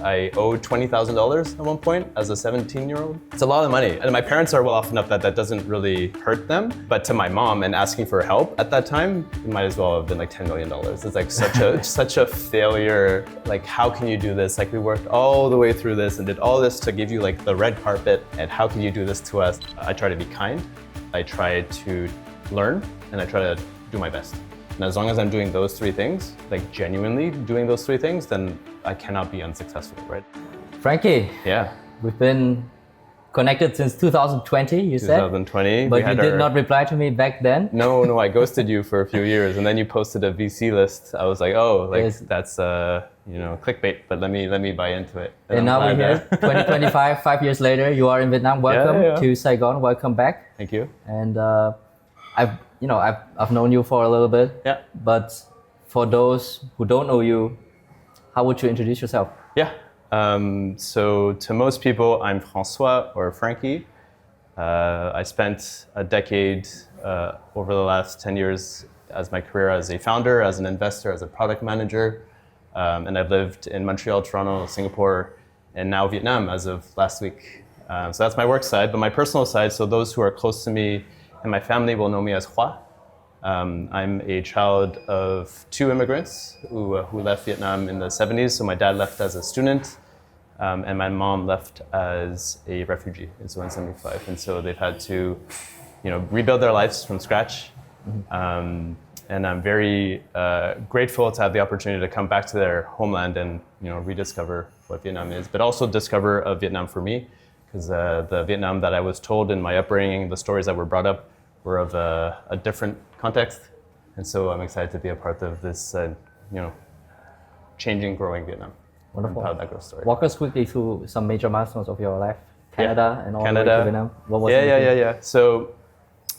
I owed $20,000 at one point as a 17-year-old. It's a lot of money. And my parents are well off enough that that doesn't really hurt them. But to my mom and asking for help at that time, it might as well have been like $10 million. It's like such a failure. Like, how can you do this? Like, we worked all the way through this and did all this to give you like the red carpet. And how can you do this to us? I try to be kind. I try to learn, and I try to do my best. And as long as I'm doing those three things, like genuinely doing those three things, then I cannot be unsuccessful, right? Frankie, Yeah. we've been connected since 2020, you said? 2020. But you did not reply to me back then? No, I ghosted you for a few years, and then you posted a VC list. I was like, oh, like Yes. that's clickbait, but let me buy into it. And now we're here, 2025, 5 years later, you are in Vietnam. Welcome Yeah. to Saigon, welcome back. Thank you. And I've known you for a little bit. Yeah. But for those who don't know you, how would you introduce yourself? Yeah. So to most people, I'm Francois or Frankie. I spent a decade over the last 10 years as my career as a founder, as an investor, as a product manager. And I've lived in Montreal, Toronto, Singapore, and now Vietnam as of last week. So that's my work side. But my personal side, so those who are close to me and my family will know me as Hoa. I'm a child of two immigrants who left Vietnam in the 70s. So my dad left as a student, and my mom left as a refugee in 1975. And so they've had to, rebuild their lives from scratch. And I'm very grateful to have the opportunity to come back to their homeland and rediscover what Vietnam is, but also discover a Vietnam for me, because the Vietnam that I was told in my upbringing, the stories that were brought up, were of a different context. And so I'm excited to be a part of this, changing, growing Vietnam. Wonderful. I'm proud of that growth story. Walk us quickly through some major milestones of your life. Canada and all the way Canada. to Vietnam. What was it? Yeah. So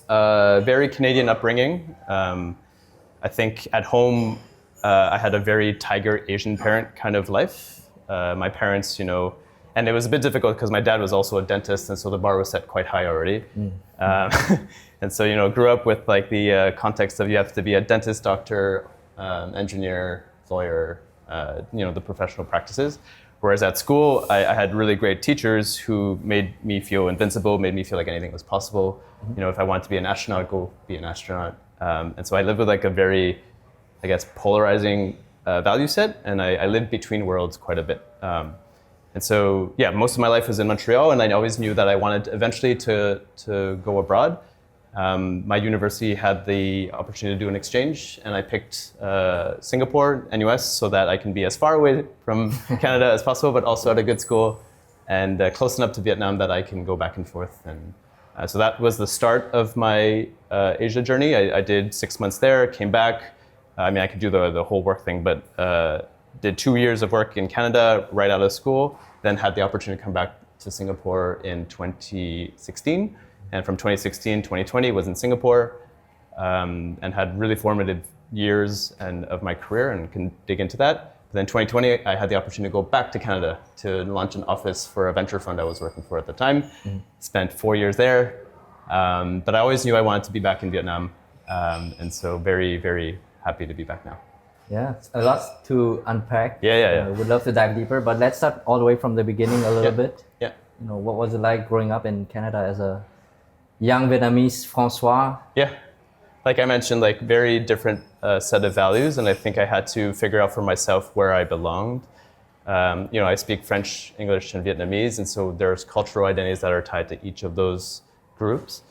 very Canadian upbringing. I think at home, I had a very tiger Asian parent kind of life. My parents, and it was a bit difficult because my dad was also a dentist, and so the bar was set quite high already. And so, grew up with like the context of you have to be a dentist, doctor, engineer, lawyer, the professional practices. Whereas at school, I had really great teachers who made me feel invincible, made me feel like anything was possible. If I wanted to be an astronaut, go be an astronaut. And so I lived with like a very, I guess, polarizing value set, and I lived between worlds quite a bit. And so, most of my life was in Montreal, and I always knew that I wanted eventually to go abroad. My university had the opportunity to do an exchange, and I picked Singapore and US so that I can be as far away from Canada as possible, but also at a good school and close enough to Vietnam that I can go back and forth. And so that was the start of my Asia journey. I did 6 months there, came back. I could do the whole work thing, but did 2 years of work in Canada right out of school, then had the opportunity to come back to Singapore in 2016. And from 2016, 2020 was in Singapore, and had really formative years of my career, and can dig into that. But then 2020, I had the opportunity to go back to Canada to launch an office for a venture fund I was working for at the time. Spent 4 years there, but I always knew I wanted to be back in Vietnam, and so very, very happy to be back now. Yeah, a lot to unpack. Yeah. Would love to dive deeper, but let's start all the way from the beginning a little bit. Yeah. What was it like growing up in Canada as a young Vietnamese Francois? Yeah, like I mentioned, like very different set of values, and I think I had to figure out for myself where I belonged. I speak French, English, and Vietnamese, and so there's cultural identities that are tied to each of those groups.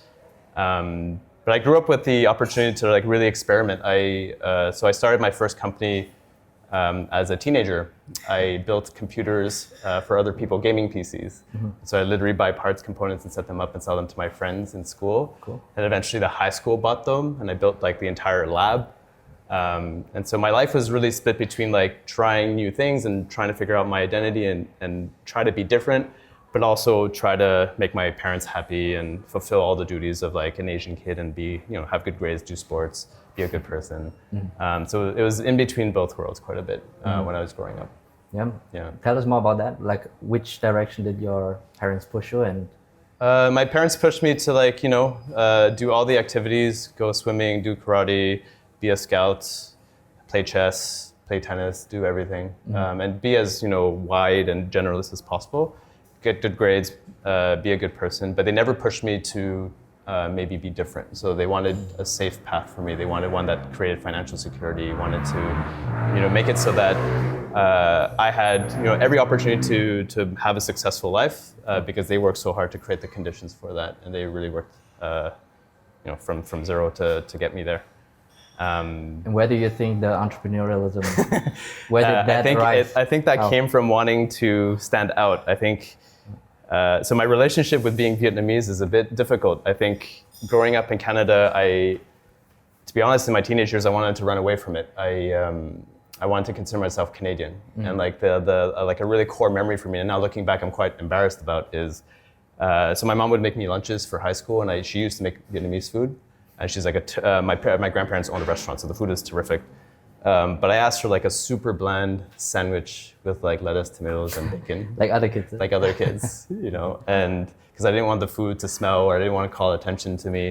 But I grew up with the opportunity to like really experiment. So I started my first company as a teenager. I built computers for other people, gaming PCs. So I literally buy parts, components, and set them up and sell them to my friends in school. Cool. And eventually the high school bought them, and I built like the entire lab. And so my life was really split between like trying new things and trying to figure out my identity and try to be different, but also try to make my parents happy and fulfill all the duties of like an Asian kid and be, have good grades, do sports, be a good person. So it was in between both worlds quite a bit when I was growing up. Yeah. Tell us more about that. Like, which direction did your parents push you in? My parents pushed me to like, do all the activities, go swimming, do karate, be a scout, play chess, play tennis, do everything, and be as wide and generalist as possible. Get good grades, be a good person, but they never pushed me to maybe be different. So they wanted a safe path for me. They wanted one that created financial security, wanted to make it so that I had every opportunity to have a successful life because they worked so hard to create the conditions for that, and they really worked from zero to get me there. And where do you think the entrepreneurialism, where did that rise? I think that came from wanting to stand out. I think, so my relationship with being Vietnamese is a bit difficult. I think growing up in Canada, to be honest, in my teenage years, I wanted to run away from it. I wanted to consider myself Canadian. And like a really core memory for me, and now looking back, I'm quite embarrassed about is, so my mom would make me lunches for high school, and she used to make Vietnamese food. And she's like, my grandparents owned a restaurant, so the food is terrific. But I asked for like a super bland sandwich with like lettuce, tomatoes, and bacon. Like other kids. Like other kids, and because I didn't want the food to smell, or I didn't want to call attention to me.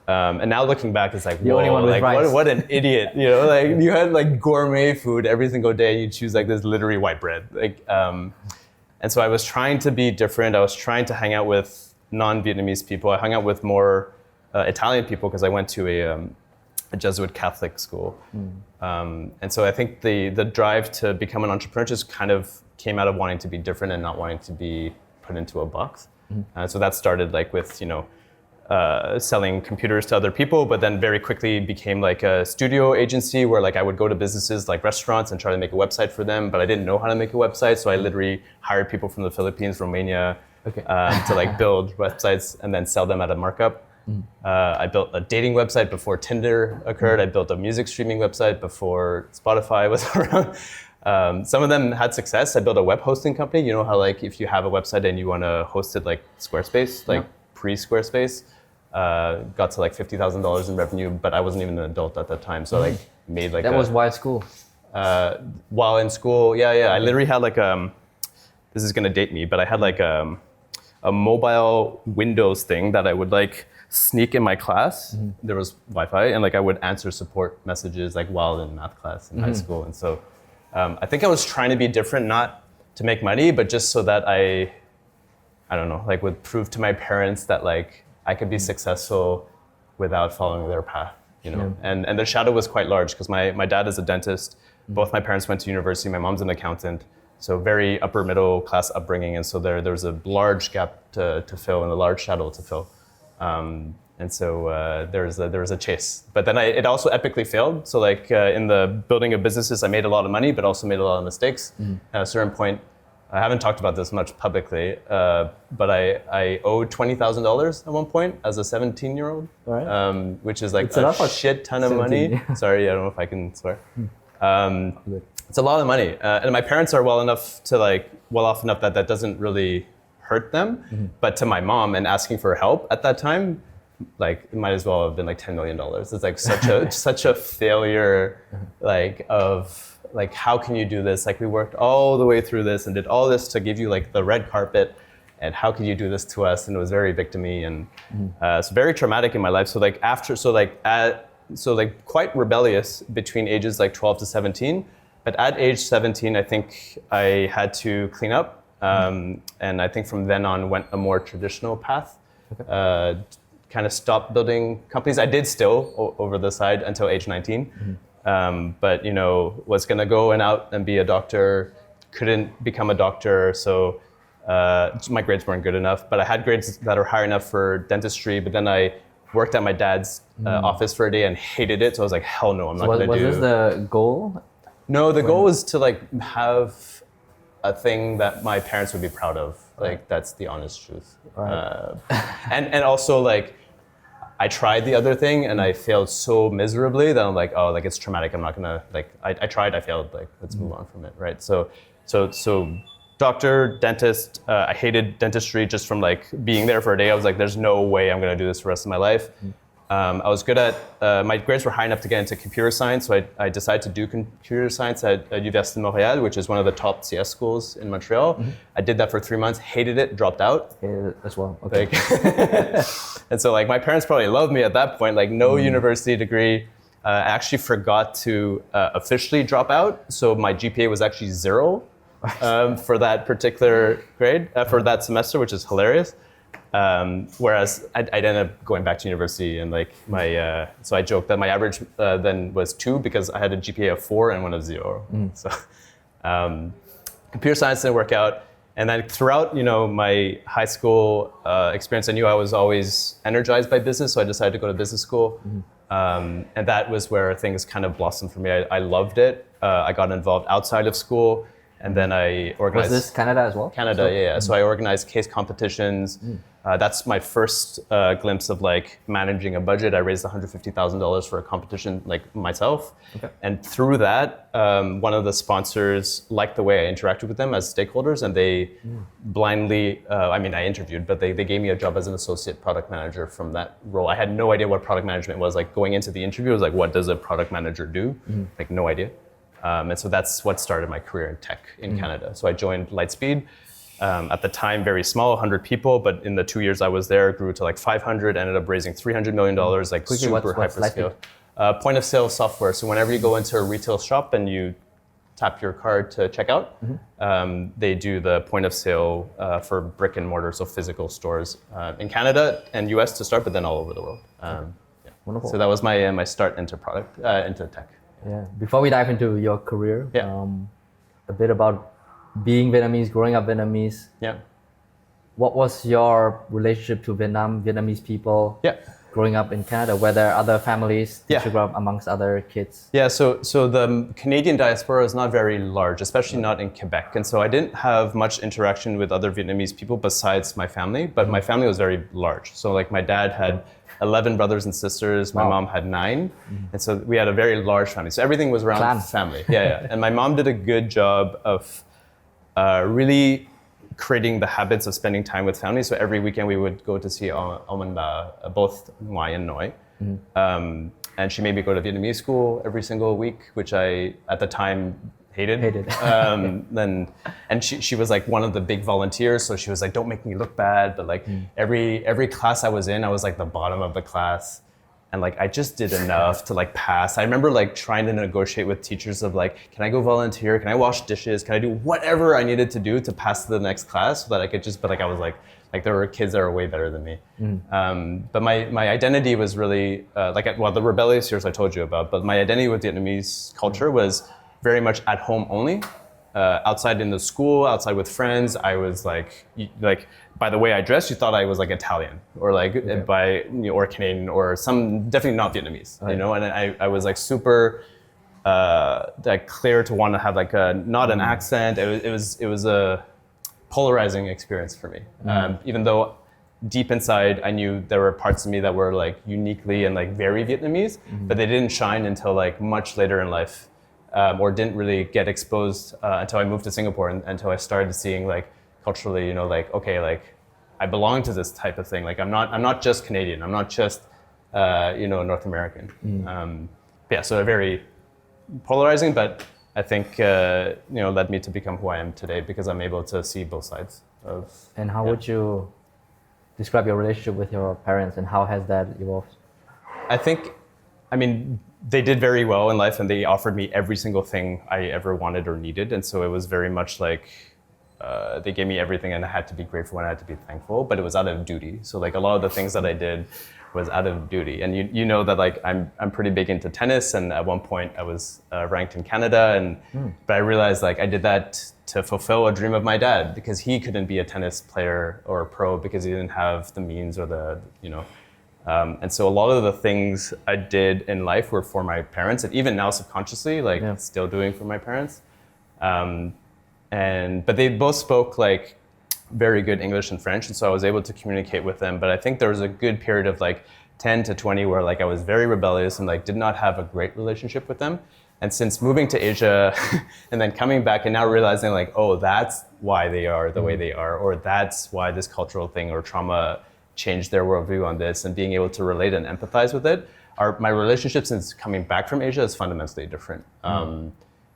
And now looking back, it's like, whoa, like what an idiot, like you had like gourmet food every single day, and you choose like this literally white bread. And so I was trying to be different. I was trying to hang out with non-Vietnamese people. I hung out with more Italian people because I went to a Jesuit Catholic school. And so I think the drive to become an entrepreneur just kind of came out of wanting to be different and not wanting to be put into a box. So that started like with, selling computers to other people, but then very quickly became like a studio agency where like I would go to businesses like restaurants and try to make a website for them, but I didn't know how to make a website. So I literally hired people from the Philippines, Romania, to like build websites and then sell them at a markup. I built a dating website before Tinder occurred. I built a music streaming website before Spotify was around. Some of them had success. I built a web hosting company. You know how like if you have a website and you want to host it like Squarespace, like pre-Squarespace, got to like $50,000 in revenue, but I wasn't even an adult at that time. So like made like that was why school. While in school, yeah. I literally had like this is gonna date me, but I had like a mobile Windows thing that I would like sneak in my class. There was Wi-Fi, and like I would answer support messages like while in math class in high school. And so I think I was trying to be different, not to make money, but just so that I don't know, like would prove to my parents that like I could be successful without following their path, And the shadow was quite large because my dad is a dentist. Both my parents went to university. My mom's an accountant. So very upper middle class upbringing. And so there was a large gap to fill and a large shadow to fill. And so there was a chase. But then it also epically failed. So like in the building of businesses, I made a lot of money, but also made a lot of mistakes. At a certain point, I haven't talked about this much publicly, but I owed $20,000 at one point as a 17-year-old, which is like a shit ton of money. Sorry, I don't know if I can swear. It's a lot of money. And my parents are well off enough that that doesn't really hurt them. But to my mom and asking for help at that time, like it might as well have been like $10 million. It's like such a failure of like, how can you do this? Like we worked all the way through this and did all this to give you like the red carpet, and how could you do this to us? And it was very victim-y and it's very traumatic in my life. So like quite rebellious between ages like 12 to 17. But at age 17, I think I had to clean up. And I think from then on went a more traditional path. Kind of stopped building companies. I did still over the side until age 19. But was gonna go out and be a doctor, couldn't become a doctor, so my grades weren't good enough. But I had grades that are high enough for dentistry. But then I worked at my dad's office for a day and hated it. So I was like, hell no, I'm not gonna do. Was this the goal? No, the goal was to like have a thing that my parents would be proud of. Like that's the honest truth. And also like, I tried the other thing and I failed so miserably that I'm like, oh, like it's traumatic. I'm not gonna like. I tried. I failed. Like let's move on from it, right? So, doctor, dentist. I hated dentistry just from like being there for a day. I was like, there's no way I'm gonna do this for the rest of my life. I was good at. My grades were high enough to get into computer science, so I decided to do computer science at Université-Montréal, which is one of the top CS schools in Montreal. I did that for 3 months, hated it, dropped out. As well. Okay. Like, and so like my parents probably loved me at that point. Like no university degree. I actually forgot to officially drop out. So my GPA was actually 0 for that particular grade, for that semester, which is hilarious. Whereas I ended up going back to university and like so I joked that my average then was 2 because I had a GPA of 4 and one of 0. So computer science didn't work out. And then throughout, my high school experience, I knew I was always energized by business, so I decided to go to business school. And that was where things kind of blossomed for me. I loved it. I got involved outside of school, and then I organized... Was this Canada as well? Canada, yeah. So I organized case competitions. That's my first glimpse of like managing a budget. I raised $150,000 for a competition like myself. Okay. And through that, one of the sponsors liked the way I interacted with them as stakeholders, and they blindly, I interviewed, but they gave me a job as an associate product manager from that role. I had no idea what product management was. Like going into the interview, I was like, what does a product manager do? Like no idea. And so that's what started my career in tech in Canada. So I joined Lightspeed. At the time, very small, 100 people, but in the 2 years I was there, grew to like 500, ended up raising $300 million, like quickly, super hyperscale. Point of sale software. So whenever you go into a retail shop and you tap your card to check out, they do the point of sale for brick and mortar, so physical stores in Canada and US to start, but then all over the world. Wonderful. So that was my start into into tech. Yeah. Before we dive into your career, a bit about being Vietnamese, growing up Vietnamese. Yeah. What was your relationship to Vietnam, Vietnamese people? Yeah. Growing up in Canada, were there other families that you grew up amongst other kids? Yeah, so the Canadian diaspora is not very large, especially not in Quebec. And so I didn't have much interaction with other Vietnamese people besides my family, but my family was very large. So like my dad had 11 brothers and sisters, my mom had 9. And so we had a very large family. So everything was around family. Yeah. And my mom did a good job of really creating the habits of spending time with family. So every weekend we would go to see both Ngoại and Noi. And she made me go to Vietnamese school every single week, which I, at the time, hated. And she was like one of the big volunteers. So she was like, don't make me look bad. But like every class I was in, I was like the bottom of the class. And like, I just did enough to like pass. I remember like trying to negotiate with teachers of like, can I go volunteer? Can I wash dishes? Can I do whatever I needed to do to pass to the next class so that I could just, but like I was like there were kids that were way better than me. But my identity was really, the rebellious years I told you about, but my identity with Vietnamese culture was very much at home only. Outside in the school, outside with friends, I was like by the way I dressed, you thought I was like Italian or like or Canadian or definitely not Vietnamese, And I was like super clear to want to have like not an accent. It was a polarizing experience for me. Even though deep inside I knew there were parts of me that were like uniquely and like very Vietnamese, but they didn't shine until like much later in life. Or didn't really get exposed until I moved to Singapore and until I started seeing like culturally, I belong to this type of thing. Like I'm not just Canadian. I'm not just North American. So very polarizing, but I think led me to become who I am today because I'm able to see both sides of. And how would you describe your relationship with your parents, and how has that evolved? They did very well in life, and they offered me every single thing I ever wanted or needed. And so it was very much like they gave me everything, and I had to be grateful and I had to be thankful, but it was out of duty. So like a lot of the things that I did was out of duty. And you know that like I'm pretty big into tennis, and at one point I was ranked in Canada, but I realized like I did that to fulfill a dream of my dad because he couldn't be a tennis player or a pro because he didn't have the means or the and so a lot of the things I did in life were for my parents, and even now subconsciously, still doing for my parents. But they both spoke like very good English and French, and so I was able to communicate with them. But I think there was a good period of like 10 to 20 where like I was very rebellious and like did not have a great relationship with them. And since moving to Asia and then coming back and now realizing like, oh, that's why they are the way they are, or that's why this cultural thing or trauma changed their worldview on this, and being able to relate and empathize with it. My relationship since coming back from Asia is fundamentally different.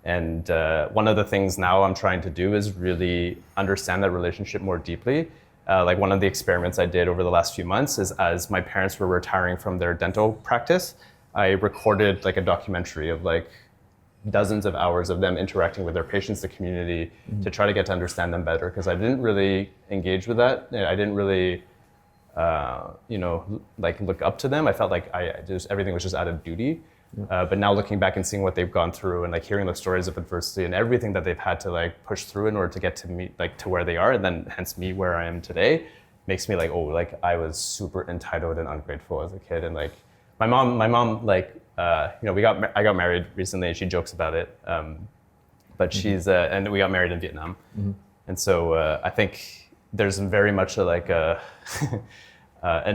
And one of the things now I'm trying to do is really understand that relationship more deeply. Like one of the experiments I did over the last few months is as my parents were retiring from their dental practice, I recorded like a documentary of like dozens of hours of them interacting with their patients, the community, to try to get to understand them better, because I didn't really engage with that. I didn't really, like look up to them. I felt like everything was just out of duty. But now looking back and seeing what they've gone through and like hearing the stories of adversity and everything that they've had to like push through in order to get to me, like to where they are, and then hence me where I am today, makes me like, oh, like I was super entitled and ungrateful as a kid. And like my mom, like, I got married recently and she jokes about it. But she's, and we got married in Vietnam. And so I think there's very much an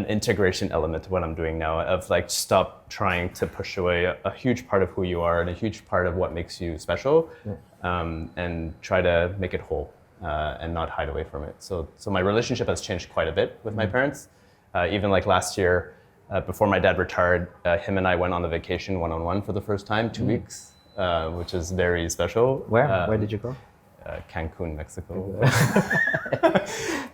integration element to what I'm doing now, of like stop trying to push away a huge part of who you are and a huge part of what makes you special, and try to make it whole and not hide away from it. So my relationship has changed quite a bit with my parents. Even like last year, before my dad retired, him and I went on a vacation one-on-one for the first time, 2 weeks, which is very special. Where did you go? Cancun, Mexico.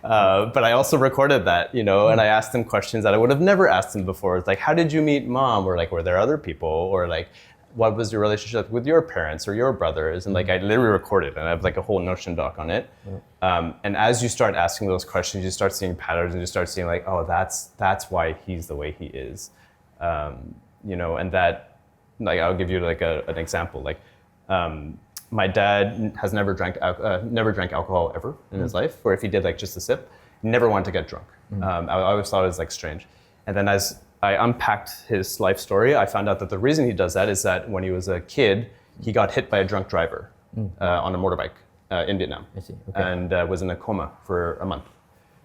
But I also recorded that, and I asked him questions that I would have never asked him before. It's like, how did you meet mom? Or like, were there other people? Or like, what was your relationship with your parents or your brothers? And like, I literally recorded, and I have like a whole Notion doc on it. And as you start asking those questions, you start seeing patterns, and you start seeing like, oh, that's why he's the way he is. And that, like, I'll give you like an example. Like, my dad has never drank alcohol ever in his life, or if he did like just a sip, never wanted to get drunk. I always thought it was like strange. And then as I unpacked his life story, I found out that the reason he does that is that when he was a kid, he got hit by a drunk driver on a motorbike in Vietnam. I see. Okay. And was in a coma for a month.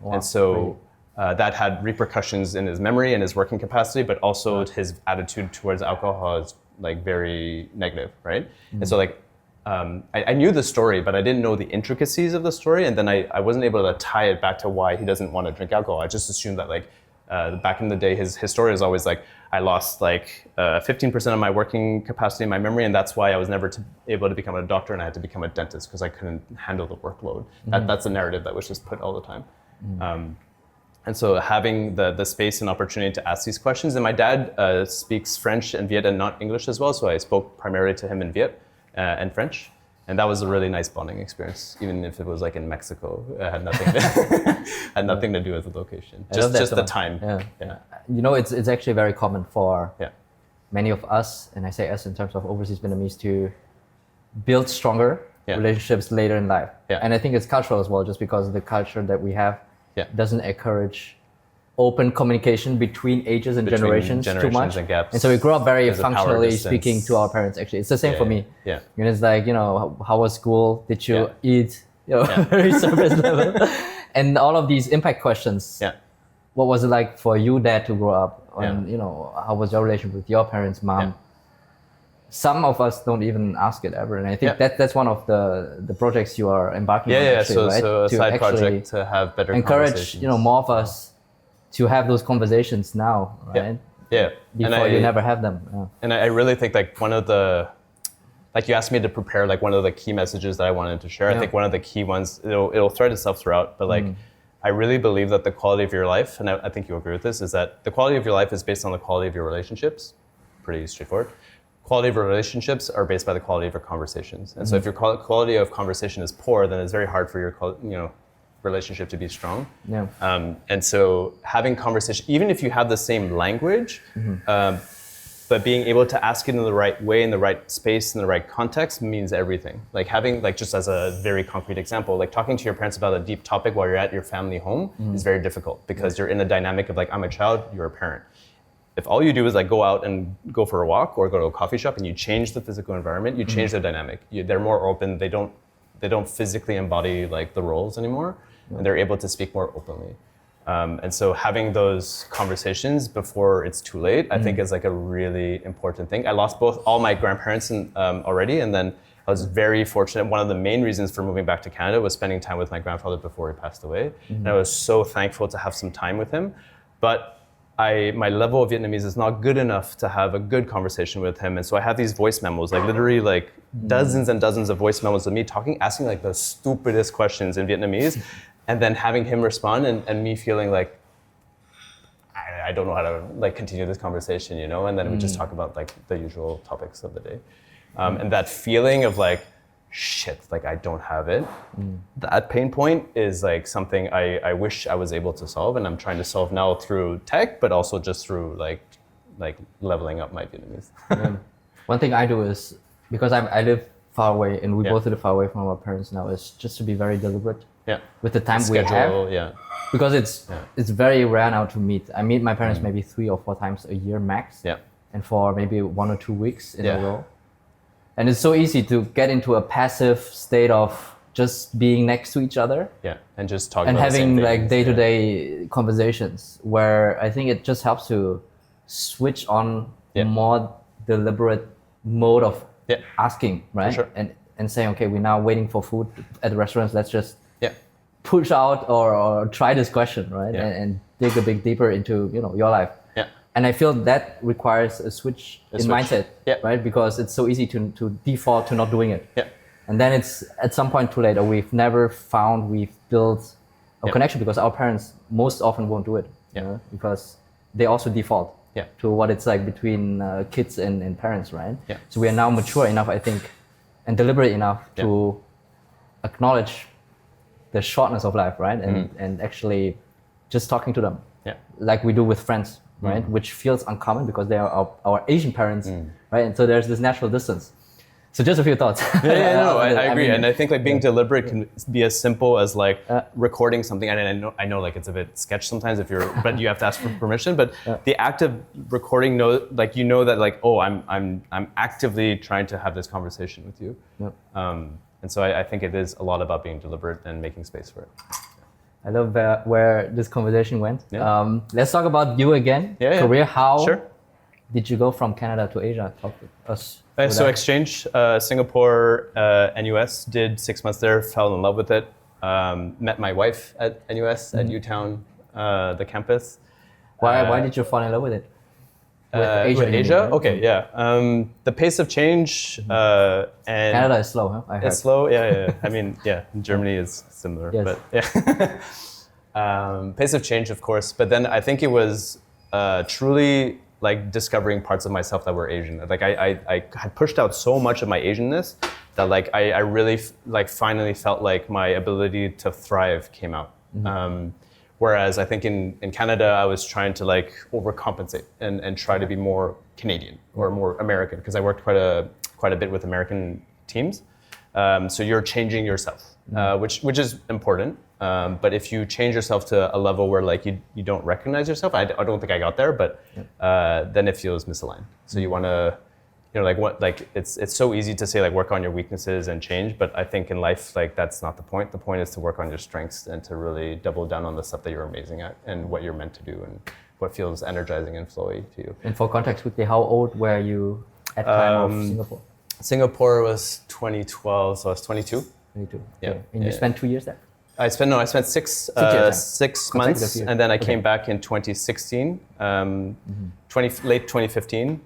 Wow. And so that had repercussions in his memory and his working capacity, but also his attitude towards alcohol is like very negative, right? And so like, I knew the story, but I didn't know the intricacies of the story. And then I wasn't able to tie it back to why he doesn't want to drink alcohol. I just assumed that like, back in the day, his story is always like, I lost like 15% of my working capacity in my memory, and that's why I was never able to become a doctor, and I had to become a dentist because I couldn't handle the workload. That's a narrative that was just put all the time. And so having the space and opportunity to ask these questions, and my dad speaks French and Viet and not English as well, so I spoke primarily to him in Viet and French. And that was a really nice bonding experience, even if it was like in Mexico. It had nothing to do with the location. Just the time. Yeah. It's actually very common for many of us, and I say us in terms of overseas Vietnamese, to build stronger relationships later in life. And I think it's cultural as well, just because the culture that we have doesn't encourage open communication between ages and generations too much. And so we grew up very functionally speaking to our parents, actually. It's the same for me. It's like, how was school? Did you eat? Very surface level. And all of these impact questions. What was it like for you, dad, to grow up? And, how was your relationship with your parents, mom? Some of us don't even ask it ever. And I think that's one of the projects you are embarking on, actually, right? So a side project to have better encourage, more of us to have those conversations now, right? Before you never have them. And I really think like one of the, like you asked me to prepare like one of the key messages that I wanted to share. I think one of the key ones, it'll thread itself throughout, but like I really believe that the quality of your life, and I think you agree with this, is that the quality of your life is based on the quality of your relationships. Pretty straightforward. Quality of your relationships are based by the quality of your conversations. And so if your quality of conversation is poor, then it's very hard for your relationship to be strong. And so having conversation, even if you have the same language, but being able to ask it in the right way, in the right space, in the right context means everything. Like having, like just as a very concrete example, like talking to your parents about a deep topic while you're at your family home is very difficult, because you're in a dynamic of like, I'm a child, you're a parent. If all you do is like go out and go for a walk or go to a coffee shop and you change the physical environment, you change the dynamic. They're more open, they don't physically embody like the roles anymore, and they're able to speak more openly. And so having those conversations before it's too late, I think is like a really important thing. I lost all my grandparents already, and then I was very fortunate. One of the main reasons for moving back to Canada was spending time with my grandfather before he passed away. And I was so thankful to have some time with him. But my level of Vietnamese is not good enough to have a good conversation with him. And so I have these voice memos, like literally like dozens and dozens of voice memos of me asking like the stupidest questions in Vietnamese, and then having him respond and me feeling like, I don't know how to like continue this conversation, you know? And then we just talk about like the usual topics of the day. And that feeling of like, shit, like I don't have it. That pain point is like something I wish I was able to solve, and I'm trying to solve now through tech, but also just through like leveling up my Vietnamese. One thing I do is, because I live far away, and we both live far away from our parents now, is just to be very deliberate with the time we have. Because it's very rare now to meet. I meet my parents maybe 3 or 4 times a year max, and for maybe 1 or 2 weeks in a row. And it's so easy to get into a passive state of just being next to each other. And just talking and about having the same like things. day-to-day conversations, where I think it just helps to switch on more deliberate mode of asking, right? For sure. And saying, okay, we're now waiting for food at the restaurants. Let's just push out or try this question, right? And dig a bit deeper into your life. And I feel that requires a switch in mindset, right? Because it's so easy to default to not doing it. And then it's at some point too late, or we've never found we've built a connection, because our parents most often won't do it, you know, because they also default to what it's like between kids and parents, right? So we are now mature enough, I think, and deliberate enough to acknowledge the shortness of life, right? And actually just talking to them, like we do with friends, right? Which feels uncommon because they are our Asian parents, right? And so there's this natural distance. So just a few thoughts. I agree. And I think like being deliberate can be as simple as like recording something. And I know like it's a bit sketch sometimes but you have to ask for permission. But the act of recording, like you know that like, oh, I'm actively trying to have this conversation with you. And so I think it is a lot about being deliberate and making space for it. I love where this conversation went. Let's talk about you again. Career. How did you go from Canada to Asia? Talk to us. So exchange, Singapore, NUS, did 6 months there, fell in love with it. Met my wife at NUS, at UTown, the campus. Why did you fall in love with it? With Asia? Okay, the pace of change and Canada is slow, huh? I heard. It's slow, I mean, Germany is similar, but pace of change, of course. But then I think it was truly like discovering parts of myself that were Asian. Like I had pushed out so much of my Asianness that like I really like finally felt like my ability to thrive came out. Whereas I think in Canada, I was trying to like overcompensate and try to be more Canadian or more American, because I worked quite a bit with American teams. So you're changing yourself, which is important. But if you change yourself to a level where like you don't recognize yourself, I don't think I got there, but then it feels misaligned. So you want to, it's so easy to say like work on your weaknesses and change, but I think in life like that's not the point. The point is to work on your strengths and to really double down on the stuff that you're amazing at and what you're meant to do and what feels energizing and flowy to you. And for context, quickly, how old were you at the time of Singapore? Singapore was 2012, so I was 22. 22. And you spent 2 years there? I spent 6 months, and then I came back in 2016, late 2015.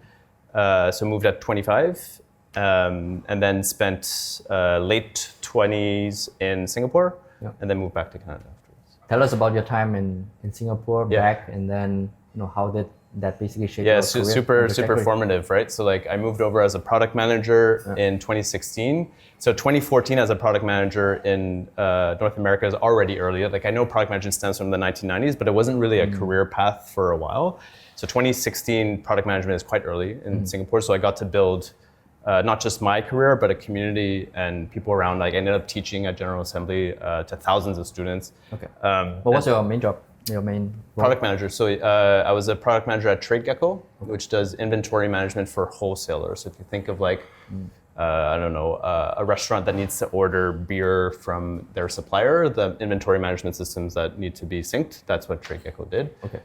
So moved at 25, and then spent late 20s in Singapore, and then moved back to Canada afterwards. Tell us about your time in Singapore back, and then how did that basically shape your career? super formative, right? So like I moved over as a product manager in 2016. So 2014 as a product manager in North America is already early. Like I know product management stems from the 1990s, but it wasn't really a career path for a while. So 2016 product management is quite early in Singapore. So I got to build not just my career, but a community and people around. Like I ended up teaching at General Assembly to thousands of students. Okay. What was your main job? Your main role? Product manager. So I was a product manager at TradeGecko, which does inventory management for wholesalers. So if you think of like, a restaurant that needs to order beer from their supplier, the inventory management systems that need to be synced, that's what TradeGecko did. Okay.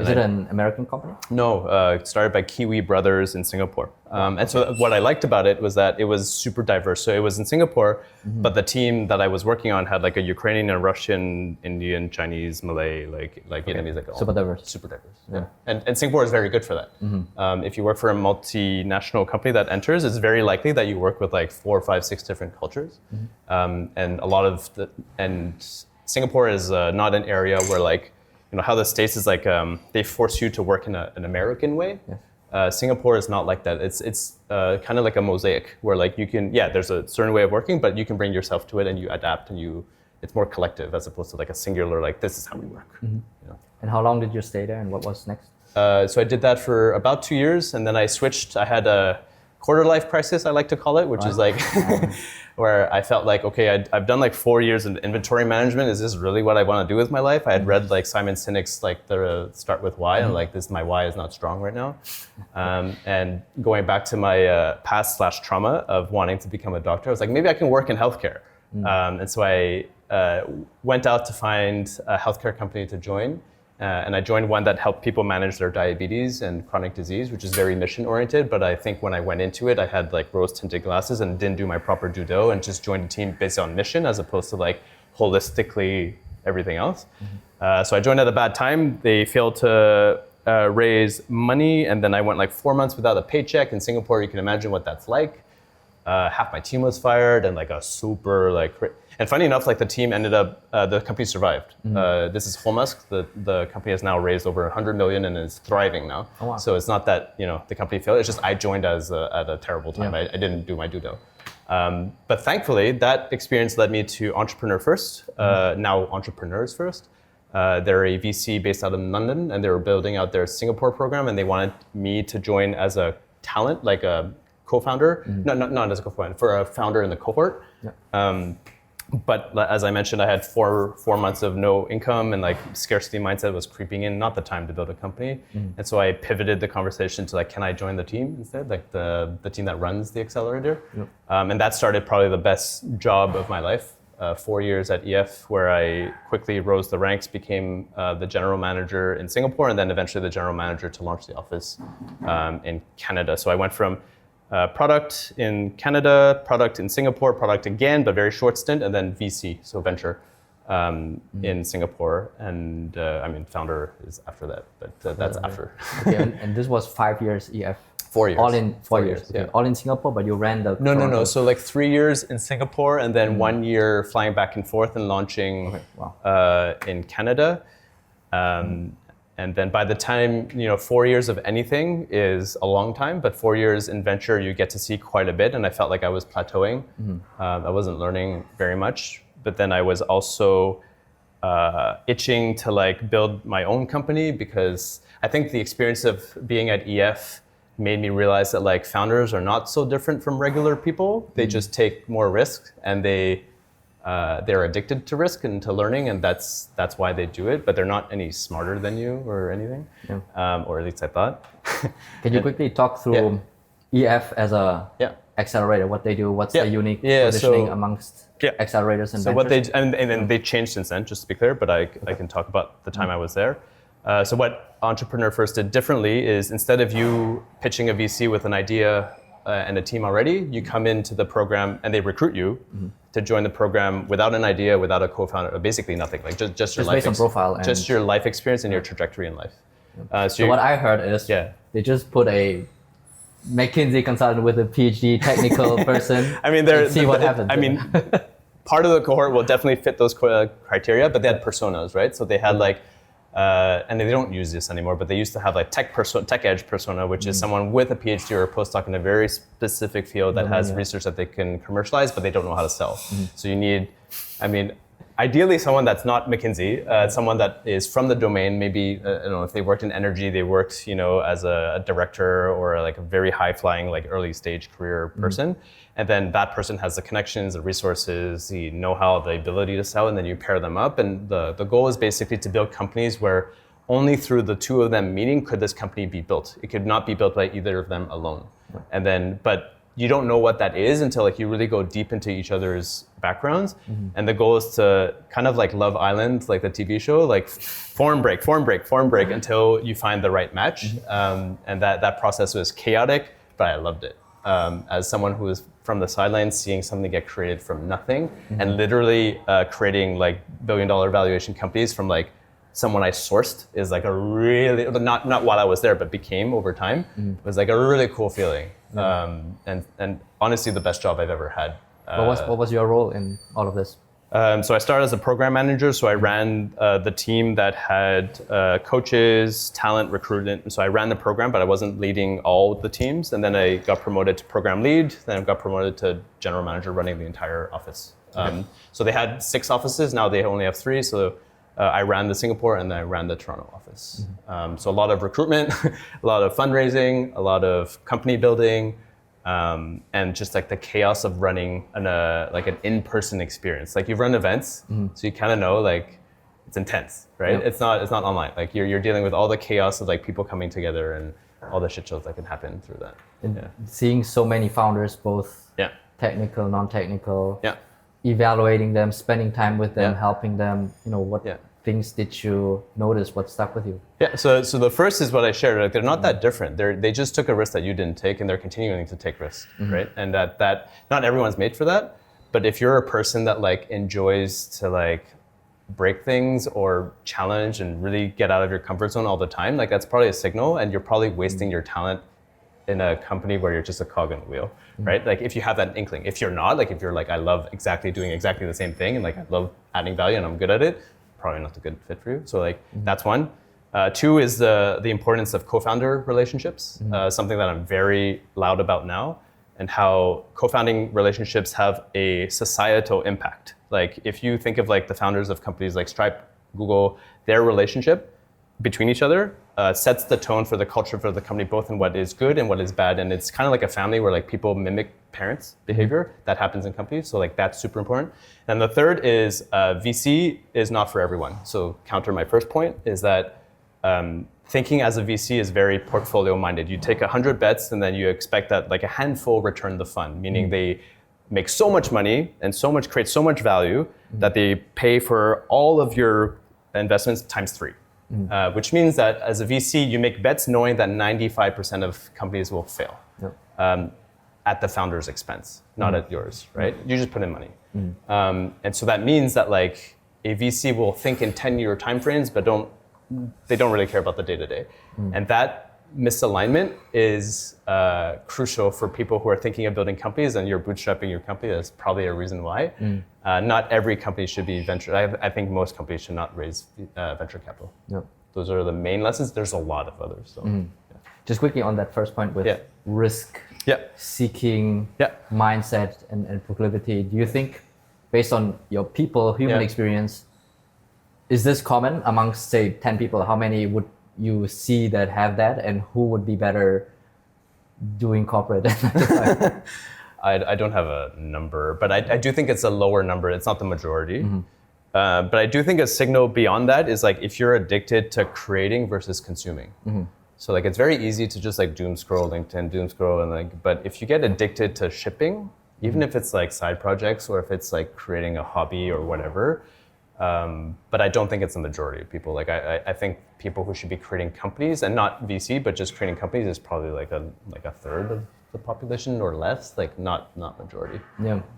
Is it an American company? No, started by Kiwi brothers in Singapore. And so what I liked about it was that it was super diverse. So it was in Singapore, but the team that I was working on had like a Ukrainian, a Russian, Indian, Chinese, Malay, like Vietnamese, like all super diverse. Super diverse. Yeah. And Singapore is very good for that. If you work for a multinational company that enters, it's very likely that you work with like 4, 5, 6 different cultures. And a lot of and Singapore is not an area where like how the States is like they force you to work in an American way. Yeah. Singapore is not like that. It's kind of like a mosaic where like you can, there's a certain way of working, but you can bring yourself to it and you adapt and it's more collective as opposed to like a singular, like this is how we work. And how long did you stay there and what was next? So I did that for about 2 years and then I switched. I had a quarter life crisis, I like to call it, which is like where I felt like, okay, I've done like 4 years in inventory management. Is this really what I want to do with my life? I had read like Simon Sinek's like the Start With Why, and like my why is not strong right now. And going back to my past/trauma of wanting to become a doctor, I was like, maybe I can work in healthcare. And so I went out to find a healthcare company to join. And I joined one that helped people manage their diabetes and chronic disease, which is very mission oriented. But I think when I went into it, I had like rose tinted glasses and didn't do my proper due diligence and just joined a team based on mission as opposed to like holistically everything else. So I joined at a bad time. They failed to raise money. And then I went like 4 months without a paycheck. In Singapore, you can imagine what that's like. Half my team was fired and like a super like... And funny enough, like the team ended up, the company survived. This is Holmusk. The company has now raised over 100 million and is thriving now. Oh, wow. So it's not that the company failed. It's just I joined at a terrible time. Yeah. I didn't do my due diligence. But thankfully, that experience led me to Entrepreneur First, now Entrepreneurs First. They're a VC based out of London, and they were building out their Singapore program, and they wanted me to join as a talent, like a co-founder, not as a co-founder, for a founder in the cohort. Yeah. But as I mentioned, I had four months of no income and like scarcity mindset was creeping in, not the time to build a company. And so I pivoted the conversation to like, can I join the team instead? Like the team that runs the accelerator. Yep. And that started probably the best job of my life. 4 years at EF where I quickly rose the ranks, became the general manager in Singapore and then eventually the general manager to launch the office in Canada. So I went from product in Canada, product in Singapore, product again, but very short stint, and then VC, so venture in Singapore. And founder is after that, but that's after. Okay, and this was 5 years EF? 4 years. All in 4 years. Okay. Yeah. All in Singapore, but you ran the... No. So like 3 years in Singapore and then 1 year flying back and forth and launching in Canada. And then by the time, 4 years of anything is a long time, but 4 years in venture, you get to see quite a bit. And I felt like I was plateauing. I wasn't learning very much, but then I was also itching to like build my own company because I think the experience of being at EF made me realize that like founders are not so different from regular people. They just take more risk and they're addicted to risk and to learning, and that's why they do it. But they're not any smarter than you or anything, or at least I thought. Can you quickly talk through EF as a accelerator? What they do? What's the unique positioning amongst accelerators and so ventures? what they and then they changed since then, just to be clear. But I can talk about the time I was there. So what Entrepreneur First did differently is instead of you pitching a VC with an idea and a team already, you come into the program and they recruit you to join the program without an idea, without a co-founder, basically nothing, like just your life based on profile and just your life experience and your trajectory in life. So what I heard is they just put a McKinsey consultant with a PhD technical person. And see what happens. Part of the cohort will definitely fit those criteria, but they had personas, right? So they had like. And they don't use this anymore, but they used to have like tech edge persona, which is someone with a PhD or a postdoc in a very specific field that has research that they can commercialize, but they don't know how to sell. So you need, ideally someone that's not McKinsey, someone that is from the domain. Maybe if they worked in energy, they worked as a director or like a very high flying like early stage career person. And then that person has the connections, the resources, the know-how, the ability to sell, and then you pair them up. And the goal is basically to build companies where only through the two of them meeting could this company be built. It could not be built by either of them alone. Right. And then, but you don't know what that is until like you really go deep into each other's backgrounds. And the goal is to kind of like Love Island, like the TV show, like form break until you find the right match. And that process was chaotic, but I loved it. As someone who was from the sidelines, seeing something get created from nothing and literally creating like billion-dollar valuation companies from like someone I sourced is like a really, not while I was there, but became over time. It was like a really cool feeling. And honestly, the best job I've ever had. What was your role in all of this? So I started as a program manager. So I ran the team that had coaches, talent, recruitment. So I ran the program, but I wasn't leading all the teams. And then I got promoted to program lead. Then I got promoted to general manager, running the entire office. So they had 6 offices. Now they only have 3. So I ran the Singapore and then I ran the Toronto office. So a lot of recruitment, a lot of fundraising, a lot of company building. And just like the chaos of running like an in-person experience. Like you've run events, so you kind of know like it's intense, right? Yep. It's not online. Like you're dealing with all the chaos of like people coming together and all the shit shows that can happen through that. And seeing so many founders, both technical, non-technical, evaluating them, spending time with them, helping them. What things did you notice? What stuck with you? Yeah, so the first is what I shared. Like they're not that different. They just took a risk that you didn't take, and they're continuing to take risks, right? And that not everyone's made for that. But if you're a person that like enjoys to like break things or challenge and really get out of your comfort zone all the time, like that's probably a signal, and you're probably wasting your talent in a company where you're just a cog in the wheel, right? Like if you have that inkling. If you're not, like if you're like I love doing exactly the same thing, and like I love adding value and I'm good at it, probably not a good fit for you. So like that's one. 2 is the importance of co-founder relationships, something that I'm very loud about now, and how co-founding relationships have a societal impact. Like if you think of like the founders of companies like Stripe, Google, their relationship between each other sets the tone for the culture for the company, both in what is good and what is bad. And it's kind of like a family where like people mimic parents' behavior. That happens in companies. So like that's super important. And the third is VC is not for everyone. So counter my first point is that thinking as a VC is very portfolio minded. You take 100 bets and then you expect that like a handful return the fund, meaning they make so much money and create so much value that they pay for all of your investments times 3. Which means that as a VC, you make bets knowing that 95% of companies will fail at the founder's expense, not at yours, right? You just put in money. And so that means that like a VC will think in 10-year timeframes, but they don't really care about the day-to-day. And that misalignment is crucial for people who are thinking of building companies and you're bootstrapping your company. That's probably a reason why. Not every company should be venture. I think most companies should not raise venture capital. Those are the main lessons. There's a lot of others. So. Just quickly on that first point with risk seeking mindset and proclivity, do you think based on your human experience, is this common amongst say 10 people? How many would you see that have that, and who would be better doing corporate? I don't have a number, but I do think it's a lower number. It's not the majority. But I do think a signal beyond that is like if you're addicted to creating versus consuming. So like it's very easy to just like doom scroll LinkedIn, doom scroll, and like, but if you get addicted to shipping, even if it's like side projects or if it's like creating a hobby or whatever, but I don't think it's the majority of people. Like I think people who should be creating companies, and not VC, but just creating companies, is probably like a third of the population or less. Like not majority.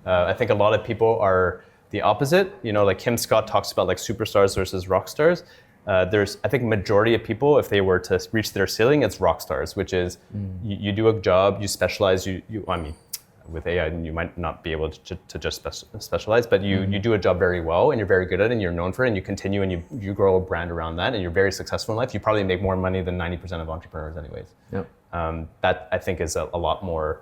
I think a lot of people are the opposite. Like Kim Scott talks about like superstars versus rock stars. There's, I think, majority of people, if they were to reach their ceiling, it's rock stars, which is you do a job, you specialize. I mean, with AI, you might not be able to just specialize, but you do a job very well, and you're very good at it, and you're known for it, and you continue, and you grow a brand around that, and you're very successful in life. You probably make more money than 90% of entrepreneurs anyways. That, I think, is a lot more,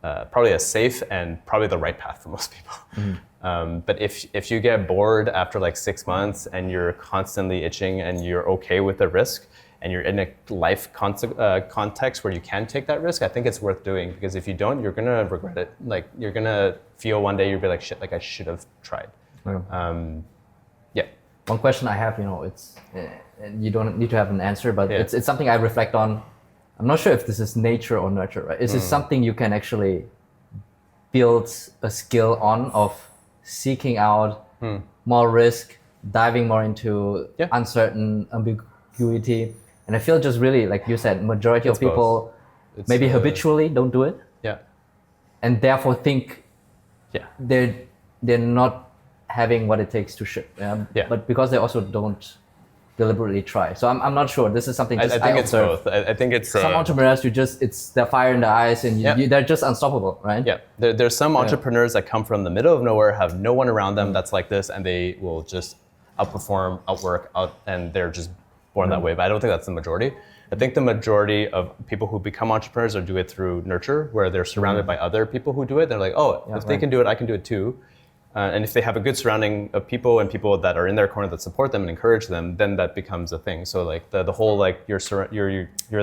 probably a safe and probably the right path for most people. But if you get bored after like 6 months and you're constantly itching and you're okay with the risk, and you're in a life context where you can take that risk, I think it's worth doing, because if you don't, you're gonna regret it. Like you're gonna feel one day, you'll be like, shit, like I should have tried. One question I have, it's you don't need to have an answer, but it's something I reflect on. I'm not sure if this is nature or nurture, right? Is this something you can actually build a skill on, of seeking out more risk, diving more into uncertain ambiguity? And I feel just really, like you said, majority of people maybe habitually don't do it. And therefore think they're not having what it takes to ship. But because they also don't deliberately try. So I'm not sure. This is something I think it's both. I think it's some entrepreneurs it's their fire in the eyes and they're just unstoppable, right? Yeah, there's some entrepreneurs that come from the middle of nowhere, have no one around them that's like this, and they will just outperform, outwork, and they're just born that way. But I don't think that's the majority. I think the majority of people who become entrepreneurs or do it through nurture, where they're surrounded by other people who do it. They're like, oh, if they can do it, I can do it too. And if they have a good surrounding of people and people that are in their corner that support them and encourage them, then that becomes a thing. So like the whole like you're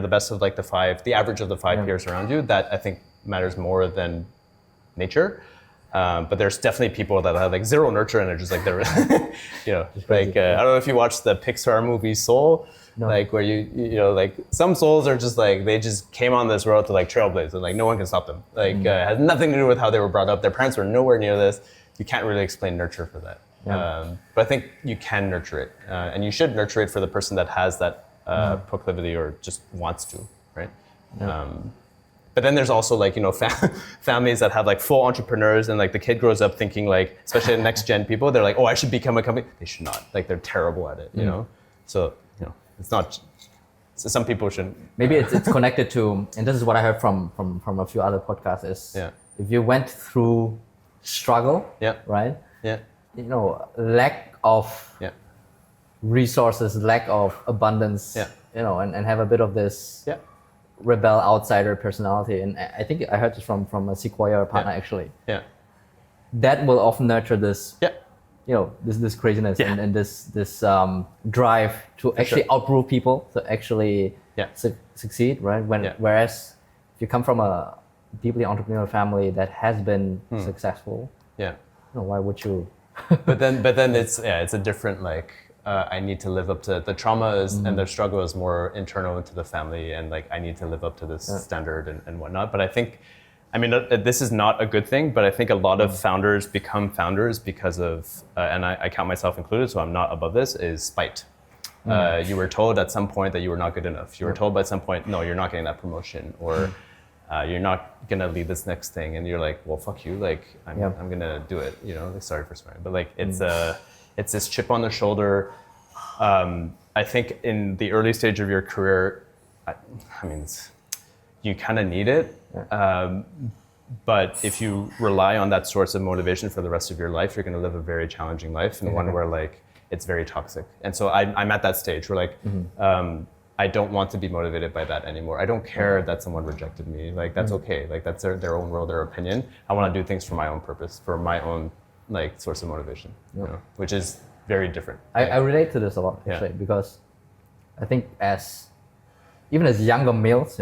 the best of like the average of the five peers around you. That I think matters more than nature. But there's definitely people that have like zero nurture and they're just like they're, like I don't know if you watched the Pixar movie Soul. No. Like where you know like some souls are just like they just came on this world to like trailblaze and like no one can stop them. Like it has nothing to do with how they were brought up. Their parents were nowhere near this. You can't really explain nurture for that. But I think you can nurture it, and you should nurture it for the person that has that proclivity or just wants to, right? But then there's also like families that have like full entrepreneurs, and like the kid grows up thinking like, especially the next gen people, they're like, oh, I should become a company. They should not. Like they're terrible at it, you know. So it's not. So some people shouldn't. Maybe it's connected to, and this is what I heard from a few other podcasts is if you went through struggle, right? Yeah. Lack of resources, lack of abundance, and have a bit of this rebel outsider personality. And I think I heard this from a Sequoia partner actually. Yeah. That will often nurture this this craziness and this drive to actually outprove people, to actually succeed, right? Whereas if you come from a deeply entrepreneurial family that has been successful, why would you? but then it's a different like I need to live up to the trauma and the struggle is more internal into the family, and like I need to live up to this standard and whatnot. But I think, this is not a good thing, but I think a lot of founders become founders because of, and I count myself included, so I'm not above this, is spite. You were told at some point that you were not good enough. You were told by some point, no, you're not getting that promotion, or you're not gonna lead this next thing, and you're like, well, fuck you, like I'm gonna do it. Sorry for swearing, but like it's this chip on the shoulder. I think in the early stage of your career, you kind of need it. But if you rely on that source of motivation for the rest of your life, you're going to live a very challenging life, and one where like it's very toxic. And so I'm at that stage where like I don't want to be motivated by that anymore. I don't care that someone rejected me. Like that's okay. Like that's their own world, their opinion. I want to do things for my own purpose, for my own like source of motivation, which is very different. I relate to this a lot actually because I think even as younger males,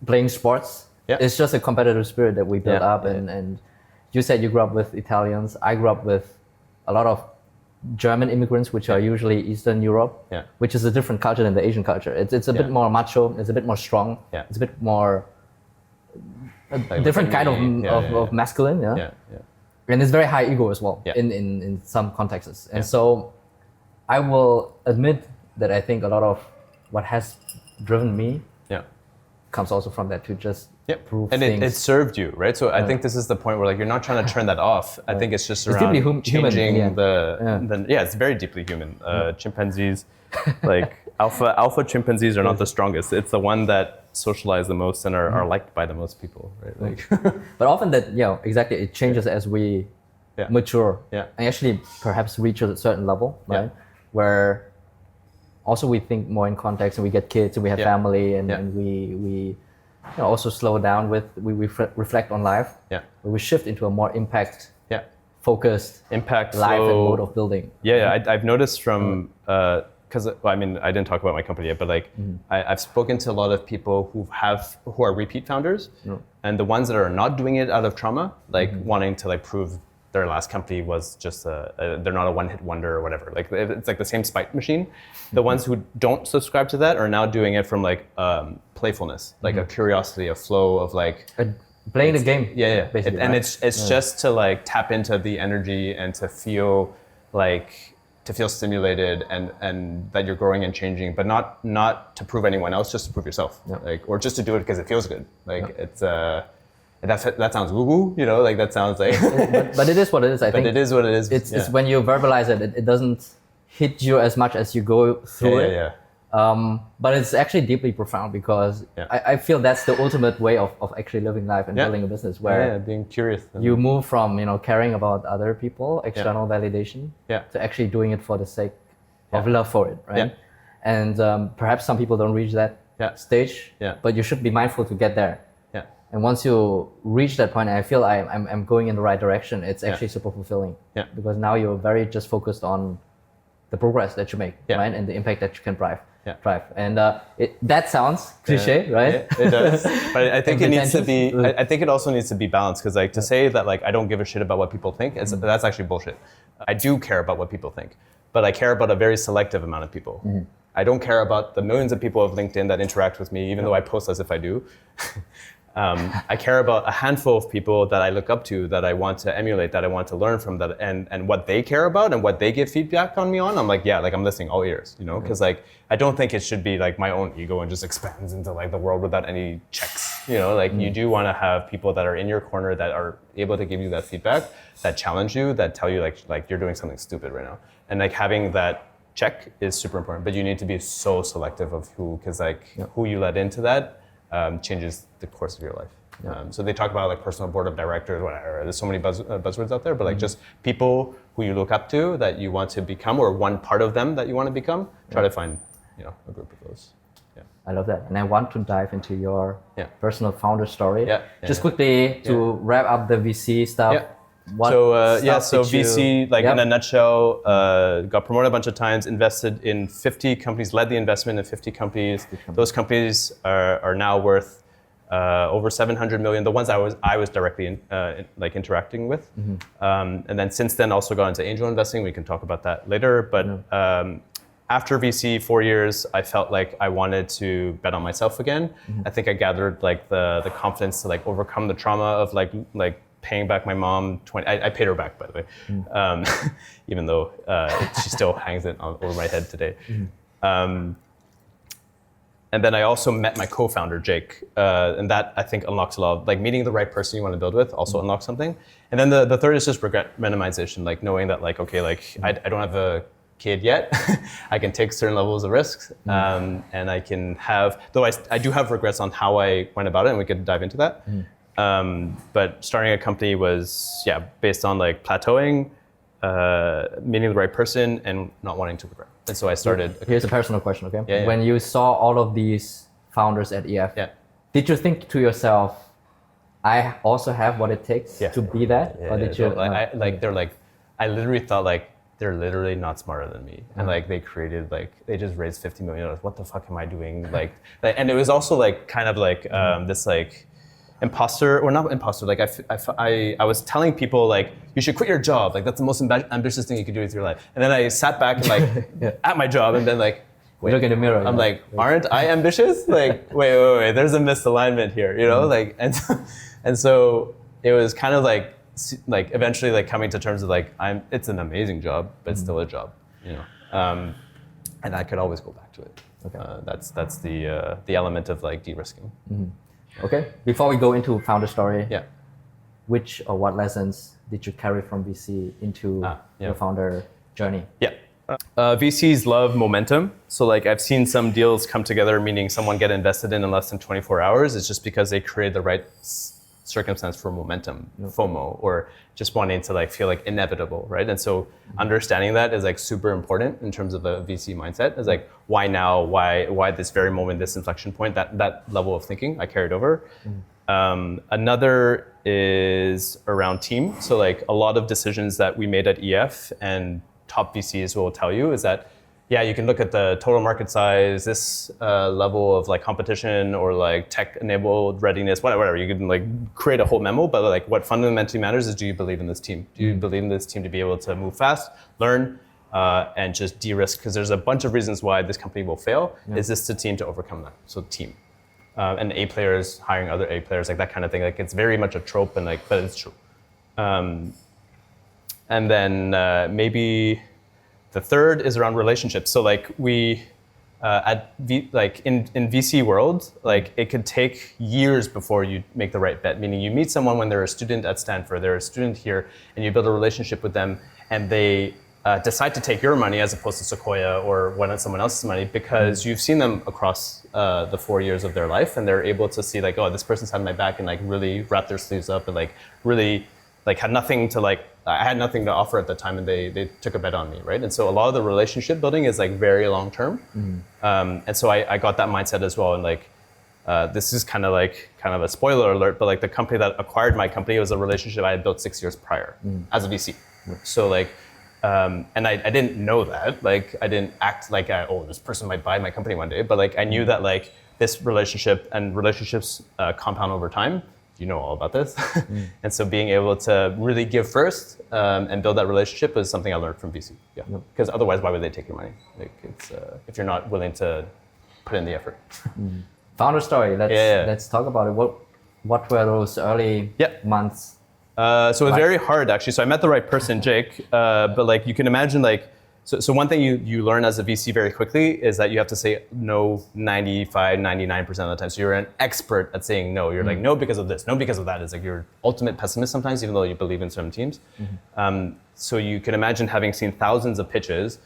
playing sports, it's just a competitive spirit that we build up. And you said you grew up with Italians. I grew up with a lot of German immigrants, which are usually Eastern Europe, which is a different culture than the Asian culture. It's a bit more macho. It's a bit more strong. It's a bit more like different kind of masculine. And it's very high ego as well in some contexts. And so I will admit that I think a lot of what has driven me comes also from that, to just prove and things. It served you, right? So I think this is the point where like you're not trying to turn that off. I think it's just around changing it's very deeply human. Chimpanzees, like alpha chimpanzees are not the strongest. It's the one that socialize the most and are liked by the most people, right? Like but often that exactly, it changes as we mature and actually perhaps reach a certain level, right? Where also we think more in context, and we get kids and we have family, and we also slow down we reflect on life. We shift into a more focused life and mode of building. I've noticed from because I didn't talk about my company yet, but like I've spoken to a lot of people who are repeat founders, and the ones that are not doing it out of trauma, like wanting to like prove their last company was just they're not a one-hit wonder or whatever. Like it's like the same spite machine. The ones who don't subscribe to that are now doing it from like playfulness, like a curiosity, a flow of like playing the game. Basically, and it's just to like tap into the energy and to feel stimulated and that you're growing and changing, but not to prove anyone else, just to prove yourself, like, or just to do it because it feels good. Like it's that sounds woo-woo, that sounds like. but it is what it is. I think. But it is what it is. It's when you verbalize it, it doesn't hit you as much as you go through it. Yeah. But it's actually deeply profound because I feel that's the ultimate way of actually living life and building a business where being curious. You move from caring about other people, external validation, to actually doing it for the sake of love for it, right? Yeah. And perhaps some people don't reach that stage, but you should be mindful to get there. Yeah. And once you reach that point, I feel I'm going in the right direction. It's actually super fulfilling. Yeah. Because now you're very just focused on the progress that you make, right? And the impact that you can drive. And that sounds cliche, right? It does. But I think it needs to be. I think it also needs to be balanced because to say that I don't give a shit about what people think, that's actually bullshit. I do care about what people think, but I care about a very selective amount of people. I don't care about the millions of people of LinkedIn that interact with me, even though I post as if I do. I care about a handful of people that I look up to, that I want to emulate, that I want to learn from, that and what they care about and what they give feedback on me on. I'm I'm listening all ears, because I don't think it should be my own ego and just expands into the world without any checks. You do want to have people that are in your corner that are able to give you that feedback, that challenge you, that tell you you're doing something stupid right now, and having that check is super important. But you need to be so selective of who, because who you let into that changes the course of your life. So they talk about personal board of directors, whatever. There's so many buzzwords out there, but just people who you look up to that you want to become, or one part of them that you want to become. Try to find a group of those. I love that, and I want to dive into your personal founder story. Just quickly to wrap up the VC stuff. So VC, in a nutshell, got promoted a bunch of times, invested in 50 companies, led the investment in 50 companies. Those companies are now worth over 700 million. The ones I was directly interacting with, and then since then also got into angel investing. We can talk about that later. But after VC 4 years, I felt like I wanted to bet on myself again. I think I gathered the confidence to overcome the trauma of paying back my mom 20. I paid her back, by the way, even though she still hangs it over my head today. And then I also met my co-founder, Jake, and that I think unlocks a lot of meeting the right person you want to build with also unlocks something. And then the third is just regret minimization, knowing that I don't have a kid yet. I can take certain levels of risks, and I can have, though I do have regrets on how I went about it, and we could dive into that. But starting a company was based on plateauing, meeting the right person, and not wanting to regret. And so I started. Here's a personal question, okay? When you saw all of these founders at EF, did you think to yourself, I also have what it takes to be that? Or did you? I literally thought they're literally not smarter than me, and they created they just raised $50 million. What the fuck am I doing? And it was also this imposter, or not imposter, I was telling people you should quit your job, that's the most ambitious thing you could do with your life. And then I sat back and at my job and then wait, look in the mirror. I'm aren't I ambitious? Wait, there's a misalignment here, and so it was kind of eventually coming to terms of it's an amazing job, but it's still a job, and I could always go back to it. Okay. That's the element of de-risking. Okay, before we go into founder story, which or what lessons did you carry from VC into your founder journey? VCs love momentum. So I've seen some deals come together, meaning someone get invested in less than 24 hours. It's just because they created the right circumstance for momentum, FOMO, or just wanting to feel inevitable, right? And so understanding that is super important in terms of a VC mindset. Is why now? Why this very moment, this inflection point? That level of thinking I carried over. Another is around team. So a lot of decisions that we made at EF and top VCs will tell you is that you can look at the total market size, this level of competition or tech-enabled readiness, whatever. You can create a whole memo, but what fundamentally matters is, do you believe in this team? Do you believe in this team to be able to move fast, learn, and just de-risk? Because there's a bunch of reasons why this company will fail. Is this the team to overcome that? So team. And A players hiring other A players, that kind of thing. It's very much a trope, and but it's true. And then maybe the third is around relationships. So we in VC world, it could take years before you make the right bet. Meaning you meet someone when they're a student at Stanford, they're a student here, and you build a relationship with them, and they decide to take your money as opposed to Sequoia or someone else's money, because you've seen them across the 4 years of their life, and they're able to see like, oh, this person's had my back, and like really wrap their sleeves up, and like really like had nothing to like, I had nothing to offer at the time, and they took a bet on me, right? And so a lot of the relationship building is like very long term. And so I got that mindset as well. And like, this is kind of a spoiler alert, but like the company that acquired my company was a relationship I had built 6 years prior as a VC. So like, and I didn't know that, like I didn't act like, oh, this person might buy my company one day, but like I knew that like this relationship and relationships compound over time. You know all about this. And so being able to really give first and build that relationship is something I learned from VC. Yeah, because otherwise, why would they take your money? Like it's if you're not willing to put in the effort. Founder story. Let's talk about it. What were those early months? So it was very hard actually. So I met the right person, Jake. But like you can imagine, like so one thing you learn as a VC very quickly is that you have to say no 95, 99% of the time. So you're an expert at saying no. You're like, no because of this, no because of that. It's like you're ultimate pessimist sometimes, even though you believe in some teams. So you can imagine having seen thousands of pitches,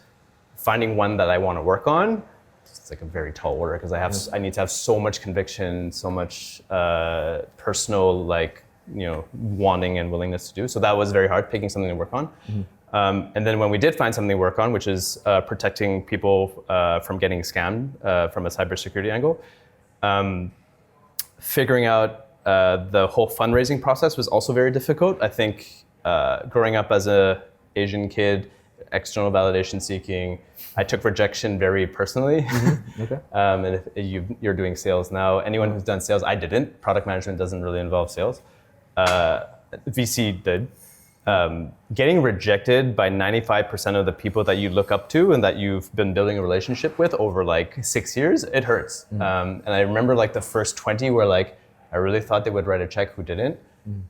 finding one that I want to work on. It's like a very tall order because I need to have so much conviction, so much personal like, wanting and willingness to do. So that was very hard, picking something to work on. And then when we did find something to work on, which is protecting people from getting scammed from a cybersecurity angle, figuring out the whole fundraising process was also very difficult. I think growing up as an Asian kid, external validation seeking, I took rejection very personally. Okay. And if you're doing sales now, anyone who's done sales, I didn't. Product management doesn't really involve sales. VC did. Getting rejected by 95% of the people that you look up to and that you've been building a relationship with over like 6 years, it hurts. And I remember like the first 20 where like, I really thought they would write a check who didn't.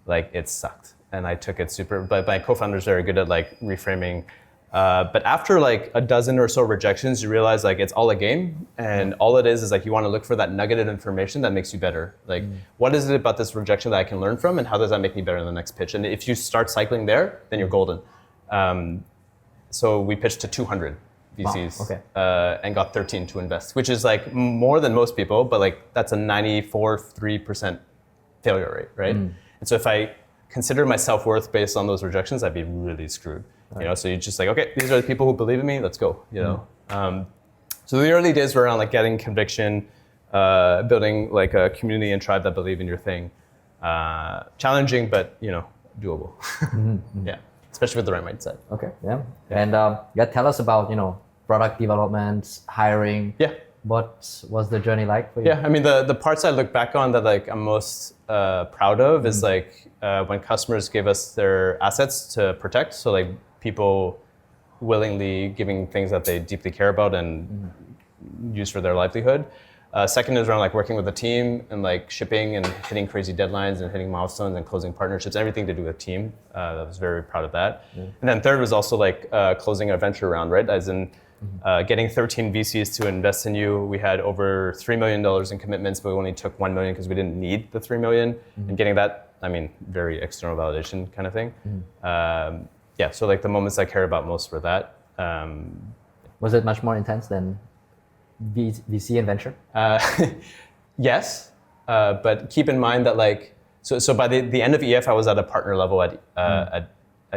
Like it sucked. And I took it but my co-founder's very good at like reframing. But after like a dozen or so rejections, you realize like it's all a game, and all it is like you want to look for that nugget of information that makes you better. Like, what is it about this rejection that I can learn from, and how does that make me better in the next pitch? And if you start cycling there, then you're golden. So we pitched to 200 VCs. Wow. Okay. And got 13 to invest, which is like more than most people, but like that's a 94.3% failure rate, right? And so if I consider my self-worth based on those rejections, I'd be really screwed. So you're just like, okay, these are the people who believe in me, let's go, So the early days were around like getting conviction, building like a community and tribe that believe in your thing. Challenging, but doable. Yeah, especially with the right mindset. Okay, yeah. And tell us about, product development, hiring. Yeah. What was the journey like for you? Yeah, I mean, the parts I look back on that like I'm most proud of is like when customers gave us their assets to protect. So like people willingly giving things that they deeply care about and use for their livelihood. Second is around like working with a team and like shipping and hitting crazy deadlines and hitting milestones and closing partnerships, everything to do with team. I was very proud of that. And then third was also like closing a venture round, right? As in getting 13 VCs to invest in you. We had over $3 million in commitments, but we only took 1 million because we didn't need the 3 million. And getting that, I mean, very external validation kind of thing. So like the moments I care about most were that. Was it much more intense than VC and venture? Yes, but keep in mind that like, so by the end of EF, I was at a partner level at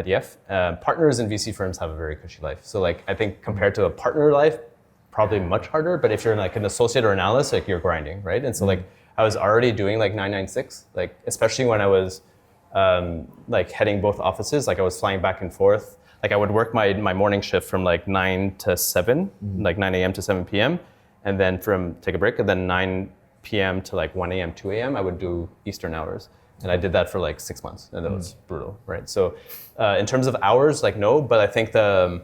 EF. Partners in VC firms have a very cushy life. So like, I think compared to a partner life, probably much harder, but if you're like an associate or analyst, like you're grinding, right? And so like, I was already doing like 996, like, especially when I was like heading both offices, like I was flying back and forth. Like I would work my morning shift from like 9 to 7, like 9 a.m. to 7 p.m. And then take a break, and then 9 p.m. to like 1 a.m., 2 a.m. I would do Eastern hours. And I did that for like 6 months, and that was brutal, right? So in terms of hours, like no, but I think the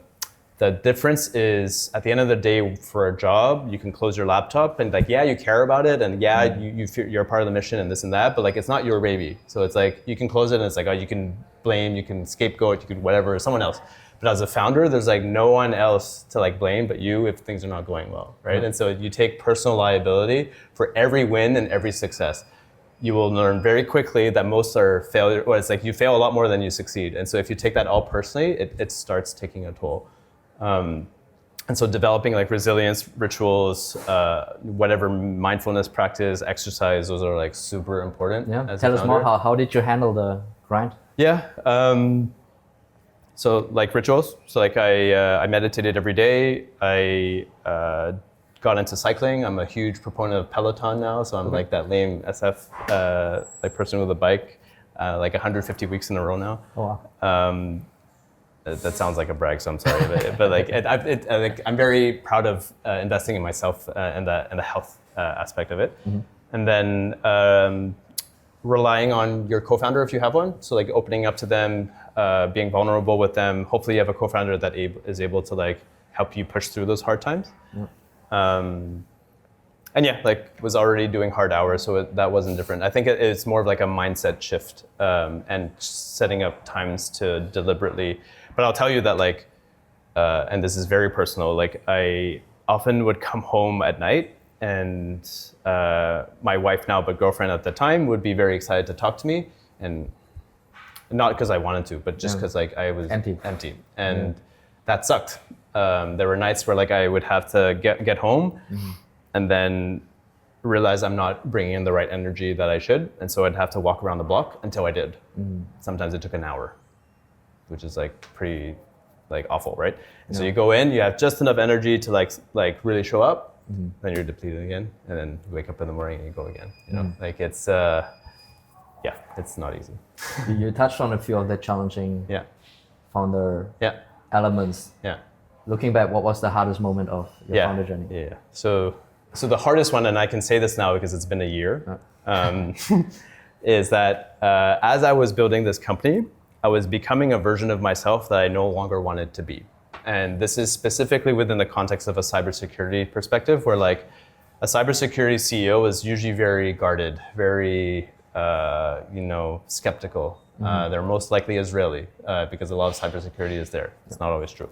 difference is at the end of the day for a job, you can close your laptop and like, yeah, you care about it, and yeah, you're a part of the mission and this and that, but like it's not your baby. So it's like you can close it and it's like, oh, you can blame, you can scapegoat, you can whatever, someone else. But as a founder, there's like no one else to like blame but you if things are not going well, right? And so you take personal liability for every win and every success. You will learn very quickly that most are failure, or it's like you fail a lot more than you succeed. And so if you take that all personally, it starts taking a toll. And so developing like resilience rituals, whatever mindfulness practice, exercise, those are like super important. Yeah. Tell us more. How did you handle the grind? Yeah. So like rituals. So like I meditated every day. I got into cycling. I'm a huge proponent of Peloton now. So I'm like that lame SF like person with a bike, like 150 weeks in a row now. Oh, wow. That sounds like a brag, so I'm sorry, but like I'm very proud of investing in myself and the health aspect of it, and then relying on your co-founder if you have one. So like opening up to them, being vulnerable with them. Hopefully, you have a co-founder that is able to like help you push through those hard times. And yeah, like was already doing hard hours, so that wasn't different. I think it's more of like a mindset shift and setting up times to deliberately. But I'll tell you that like, and this is very personal, like I often would come home at night and my wife now, but girlfriend at the time would be very excited to talk to me. And not because I wanted to, but just because like I was empty. And that sucked. There were nights where like I would have to get home and then realize I'm not bringing in the right energy that I should. And so I'd have to walk around the block until I did. Sometimes it took an hour, which is like pretty like awful, right? And so you go in, you have just enough energy to like really show up, then you're depleted again, and then you wake up in the morning and you go again. You know, like it's it's not easy. You touched on a few of the challenging founder elements. Yeah. Looking back, what was the hardest moment of your founder journey? Yeah. So the hardest one, and I can say this now because it's been a year, is that as I was building this company, I was becoming a version of myself that I no longer wanted to be. And this is specifically within the context of a cybersecurity perspective, where like a cybersecurity CEO is usually very guarded, very skeptical. They're most likely Israeli because a lot of cybersecurity is there. It's not always true.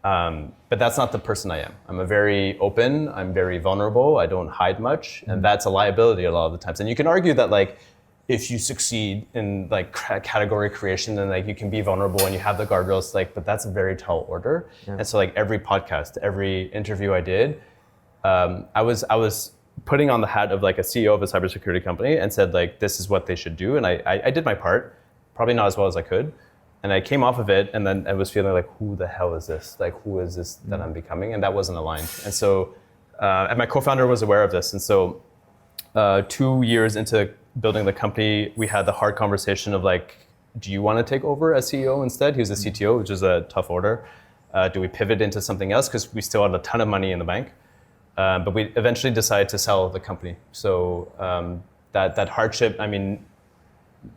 But that's not the person I am. I'm a very open, I'm very vulnerable, I don't hide much, and that's a liability a lot of the times. And you can argue that like, if you succeed in like category creation, then like you can be vulnerable and you have the guardrails, like, but that's a very tall order. And so like every podcast, every interview I did, I was putting on the hat of like a CEO of a cybersecurity company and said like, this is what they should do. And I did my part, probably not as well as I could. And I came off of it and then I was feeling like, who the hell is this? Like, who is this that I'm becoming? And that wasn't aligned. And so, and my co-founder was aware of this. And so 2 years into building the company, we had the hard conversation of like, do you want to take over as CEO instead? He was a CTO, which is a tough order. Do we pivot into something else? Because we still had a ton of money in the bank. But we eventually decided to sell the company. So that hardship, I mean,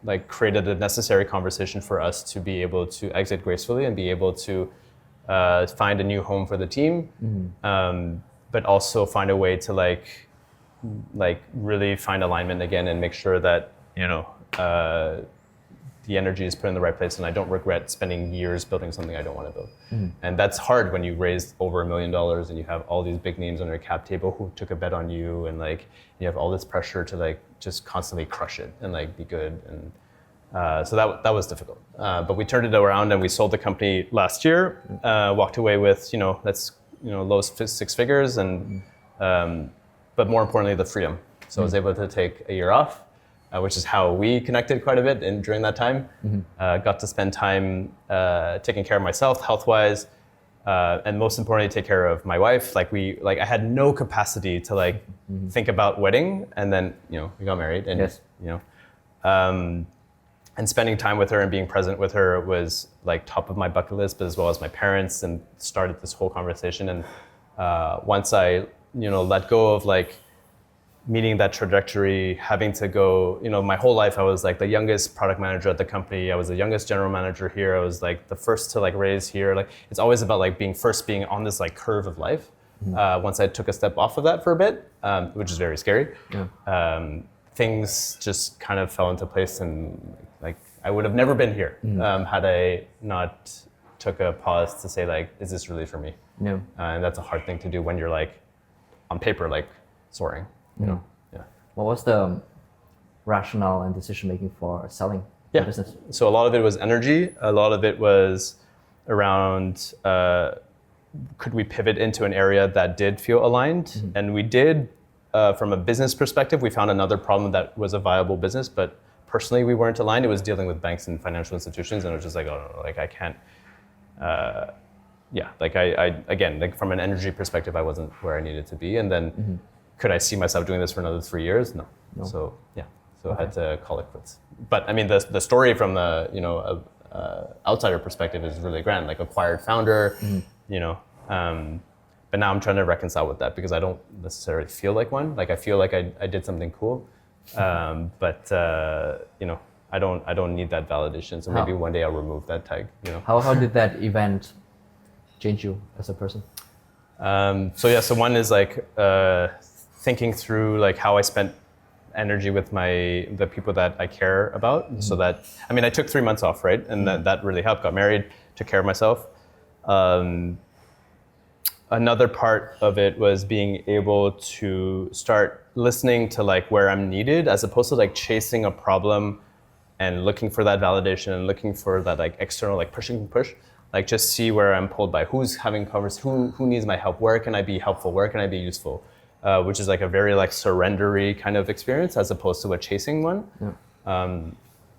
like created a necessary conversation for us to be able to exit gracefully and be able to find a new home for the team, but also find a way to like really find alignment again and make sure that the energy is put in the right place and I don't regret spending years building something I don't want to build. And that's hard when you raised over $1 million and you have all these big names on your cap table who took a bet on you, and like you have all this pressure to like just constantly crush it and like be good. And so that was difficult. But we turned it around and we sold the company last year, walked away with low six figures and but more importantly the freedom. So I was able to take a year off, which is how we connected quite a bit during that time. Got to spend time taking care of myself health-wise, and most importantly, take care of my wife. I had no capacity to think about wedding, and then we got married, and and spending time with her and being present with her was like top of my bucket list, but as well as my parents, and started this whole conversation. And once I let go of meeting that trajectory, having to go, my whole life I was like the youngest product manager at the company. I was the youngest general manager here. I was like the first to raise here. It's always about being on this curve of life. Once I took a step off of that for a bit, which is very scary, things just kind of fell into place, and I would have never been here had I not took a pause to say is this really for me? No. And that's a hard thing to do when you're on paper soaring. What was the rationale and decision making for selling the business? So a lot of it was energy. A lot of it was around could we pivot into an area that did feel aligned? And we did, from a business perspective, we found another problem that was a viable business, but personally we weren't aligned. It was dealing with banks and financial institutions, and it was just like, oh no, like I can't, like I again, like from an energy perspective, I wasn't where I needed to be. And then could I see myself doing this for another 3 years? No. So I had to call it quits. But I mean, the story from the, outsider perspective is really grand, like acquired founder, but now I'm trying to reconcile with that because I don't necessarily feel like one. Like I feel like I did something cool, but I don't need that validation. So maybe one day I'll remove that tag. How did that event change you as a person? So one is like thinking through like how I spent energy with the people that I care about. So that, I mean, I took 3 months off, right? And that really helped. Got married, took care of myself. Another part of it was being able to start listening to like where I'm needed, as opposed to like chasing a problem and looking for that validation and looking for that like external, like push. Like just see where I'm pulled by, who's having conversations, who needs my help, where can I be helpful, where can I be useful, which is like a very like surrendery kind of experience as opposed to a chasing one.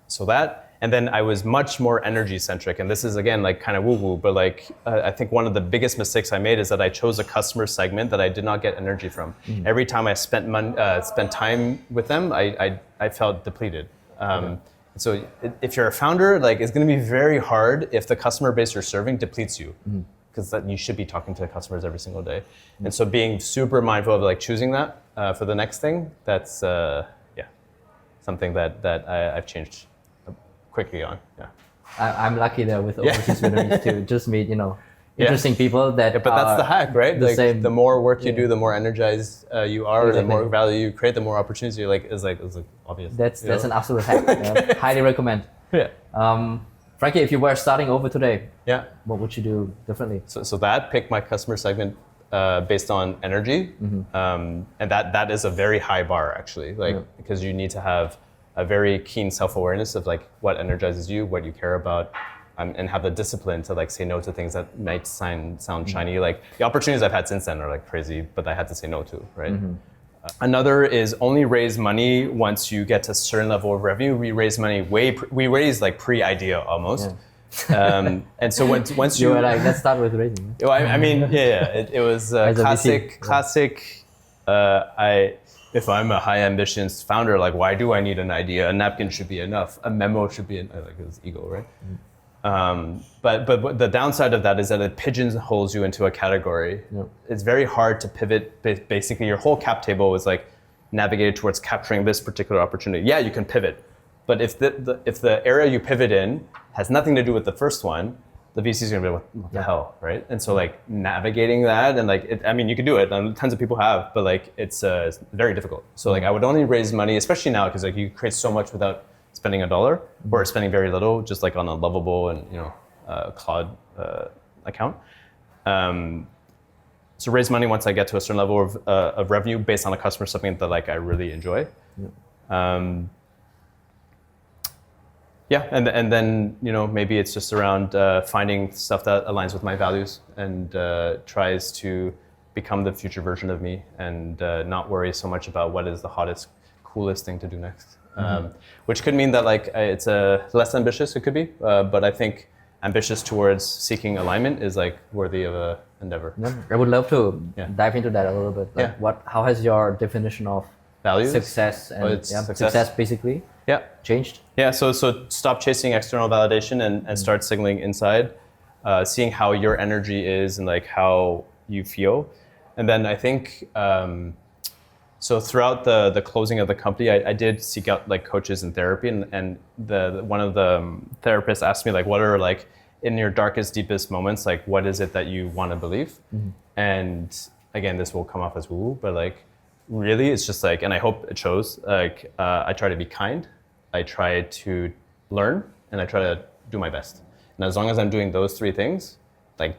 So that. And then I was much more energy centric. And this is again, like kind of woo woo, but like, I think one of the biggest mistakes I made is that I chose a customer segment that I did not get energy from. Every time I spent time with them, I felt depleted. So if you're a founder, like it's gonna be very hard if the customer base you're serving depletes you, because you should be talking to customers every single day. And so being super mindful of like choosing that for the next thing, that's something that I've changed quickly on. I'm lucky there with overseas Vietnamese to just meet interesting people that. But that's the hack, right? The more work you do, the more energized you are, Exactly. the more value you create, the more opportunities you is obvious. That's an absolute hack. Highly recommend. Frankie, if you were starting over today, what would you do differently? So that pick my customer segment based on energy, and that is a very high bar actually, because you need to have a very keen self-awareness of like what energizes you, what you care about, and have the discipline to like say no to things that might sound shiny. Like the opportunities I've had since then are like crazy, but I had to say no to, right? Another is only raise money once you get to a certain level of revenue. We raise money we raise like pre-idea almost. And so once you were like, let's start with raising. I mean, it was classic. If I'm a high ambitions founder, like why do I need an idea? A napkin should be enough. A memo should be like it's ego, right? But the downside of that is that it pigeonholes you into a category. It's very hard to pivot. Basically, your whole cap table is like navigated towards capturing this particular opportunity. Yeah, you can pivot, but if the area you pivot in has nothing to do with the first one, the VC is gonna be like, what the hell, right? And so like navigating that and like, you can do it, and tons of people have, but like it's very difficult. So like I would only raise money, especially now, because like you create so much without spending $1 or spending very little, just like on a Lovable and Cloud account. So raise money once I get to a certain level of revenue based on a customer segment that like I really enjoy. And then maybe it's just around finding stuff that aligns with my values and tries to become the future version of me and not worry so much about what is the hottest, coolest thing to do next. Which could mean that like it's less ambitious, it could be, but I think ambitious towards seeking alignment is like worthy of a endeavor. I would love to dive into that a little bit. Like how has your definition of values, success and success basically changed? So stop chasing external validation and start signaling inside, seeing how your energy is and like how you feel. And then I think so throughout the closing of the company, I did seek out like coaches in therapy, and one of the therapists asked me like, what are like in your darkest, deepest moments, like what is it that you want to believe? And again, this will come off as woo, but like really it's just like, and I hope it shows, like I try to be kind, I try to learn, and I try to do my best. And as long as I'm doing those three things, like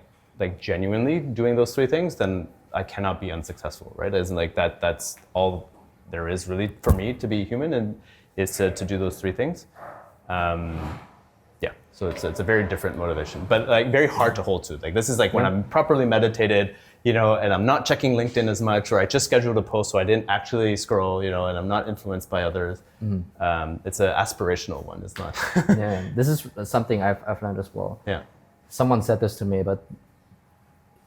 genuinely doing those three things, then I cannot be unsuccessful, right? As in like that's all there is really for me to be human, and is to do those three things. So it's a very different motivation, but like very hard to hold to. Like this is like when I'm properly meditated, you know, and I'm not checking LinkedIn as much, or I just scheduled a post so I didn't actually scroll, you know, and I'm not influenced by others. It's an aspirational one. It's not. Yeah, this is something I've learned as well. Yeah. Someone said this to me, but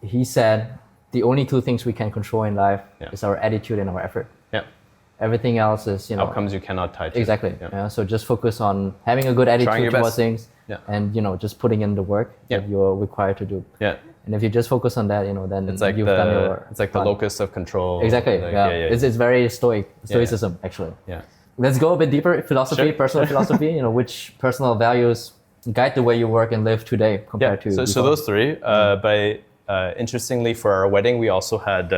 he said the only two things we can control in life is our attitude and our effort. Yeah. Everything else is, you know, outcomes you cannot tie to. Exactly. Yeah. So just focus on having a good attitude towards things, and you know, just putting in the work that you're required to do. Yeah. And if you just focus on that, you know, then it's like you've done your it's like the locus of control. Exactly. Like, It's very stoicism actually. Yeah. Let's go a bit deeper. Philosophy, personal philosophy. You know, which personal values guide the way you work and live today compared to. So those three. But interestingly, for our wedding, we also had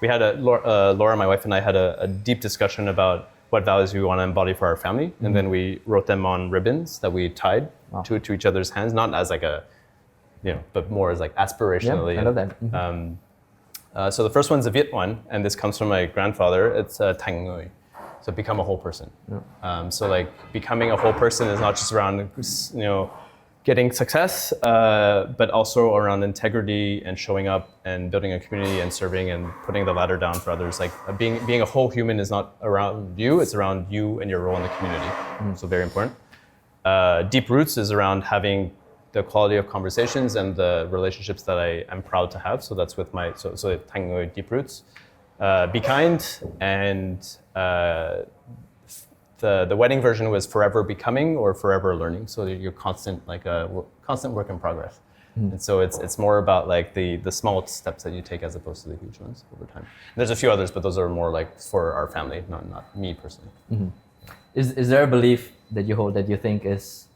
Laura, my wife, and I had a deep discussion about what values we want to embody for our family, and then we wrote them on ribbons that we tied to each other's hands, not as like a, you know, but more as like aspirationally. Yeah, I love that. So the first one's a Viet one, and this comes from my grandfather. It's Thành Người, so become a whole person. So like becoming a whole person is not just around, you know, getting success, but also around integrity and showing up and building a community and serving and putting the ladder down for others. Like being a whole human is not around you; it's around you and your role in the community. So very important. Deep roots is around having the quality of conversations and the relationships that I am proud to have. So that's with my so Thành Người, deep roots. Be kind, and the wedding version was forever becoming or forever learning. So you're constant, like a constant work in progress. And so it's more about like the small steps that you take as opposed to the huge ones over time. And there's a few others, but those are more like for our family, not me personally. Is there a belief that you hold that you think is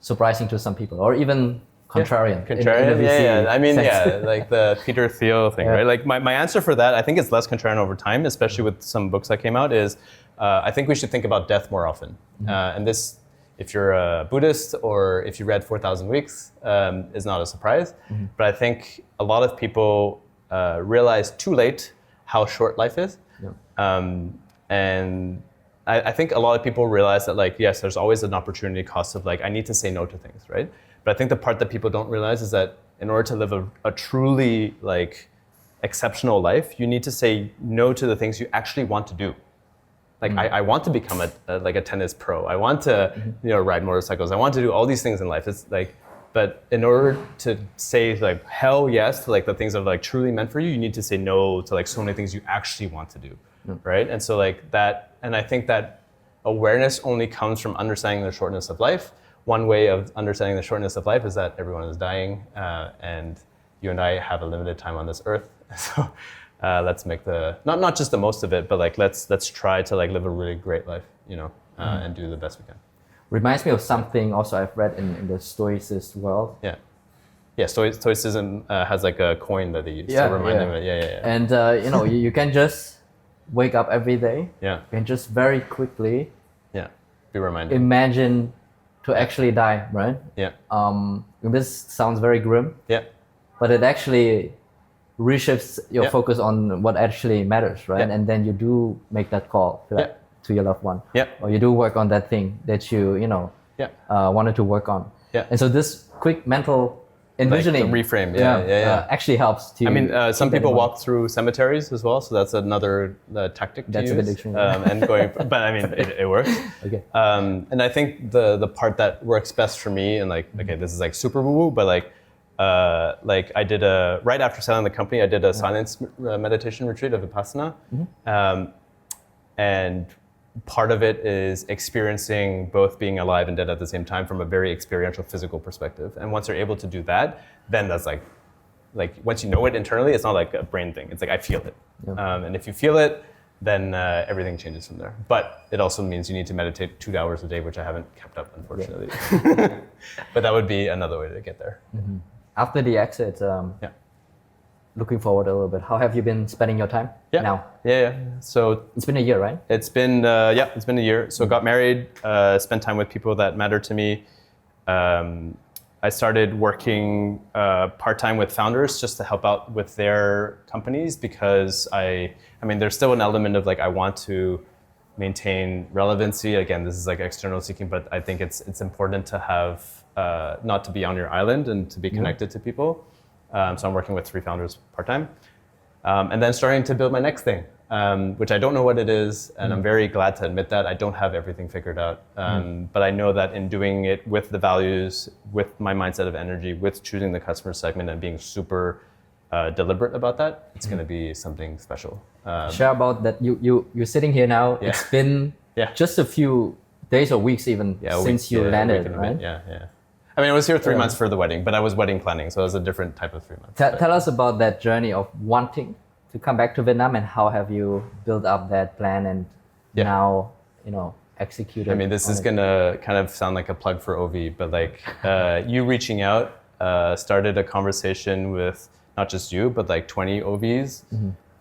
surprising to some people, or even contrarian? Contrarian, yeah. I mean, like the Peter Thiel thing, right? Like my answer for that, I think it's less contrarian over time, especially with some books that came out, is I think we should think about death more often. And this, if you're a Buddhist or if you read 4,000 Weeks, is not a surprise. But I think a lot of people realize too late how short life is. And I think a lot of people realize that, like, yes, there's always an opportunity cost of like, I need to say no to things, right? But I think the part that people don't realize is that in order to live a truly like exceptional life, you need to say no to the things you actually want to do. Like I want to become a tennis pro. I want to ride motorcycles. I want to do all these things in life. It's like, but in order to say like hell yes to like the things that are like truly meant for you, you need to say no to like so many things you actually want to do, right? And so like that, and I think that awareness only comes from understanding the shortness of life. One way of understanding the shortness of life is that everyone is dying, and you and I have a limited time on this earth. So let's make not just the most of it, but like let's try to like live a really great life, and do the best we can. Reminds me of something also I've read in the Stoicist world. Yeah. Stoicism has like a coin that they use to remind them of it. Yeah. And you can just wake up every day. Yeah. You can just very quickly. Be reminded. Imagine to actually die, right? Yeah. This sounds very grim. Yeah. But it actually reshifts your focus on what actually matters, right? And then you do make that call to your loved one. Yeah. Or you do work on that thing that you wanted to work on. Yeah. And so this quick mental envisioning, like the reframe, actually helps to. I mean, some people walk through cemeteries as well, so that's another tactic to use. That's a bit extreme. But I mean, it works. Okay. And I think the part that works best for me, and like, okay, this is like super woo-woo, but like I did right after selling the company, I did a silence meditation retreat of Vipassana, and part of it is experiencing both being alive and dead at the same time from a very experiential physical perspective. And once you're able to do that, then that's like once you know it internally, it's not like a brain thing. It's like I feel it. And if you feel it, then everything changes from there. But it also means you need to meditate 2 hours a day, which I haven't kept up, unfortunately. But that would be another way to get there. After the exit, looking forward a little bit, how have you been spending your time now? Yeah. So it's been a year, right? It's been it's been a year. So got married, spent time with people that matter to me. I started working part-time with founders just to help out with their companies, because I mean there's still an element of like I want to maintain relevancy. Again, this is like external seeking, but I think it's important to have, not to be on your island and to be connected to people. So I'm working with 3 founders part-time. And then starting to build my next thing, which I don't know what it is, and I'm very glad to admit that. I don't have everything figured out, but I know that in doing it with the values, with my mindset of energy, with choosing the customer segment and being super deliberate about that, it's going to be something special. Share about that. You're sitting here now. Yeah. It's been just a few days or weeks even since you landed, right? Yeah. I mean, I was here 3 months for the wedding, but I was wedding planning, so it was a different type of 3 months. Tell us about that journey of wanting to come back to Vietnam, and how have you built up that plan and now, executed. I mean, this is gonna kind of sound like a plug for OV, but like you reaching out started a conversation with not just you, but like 20 OVs.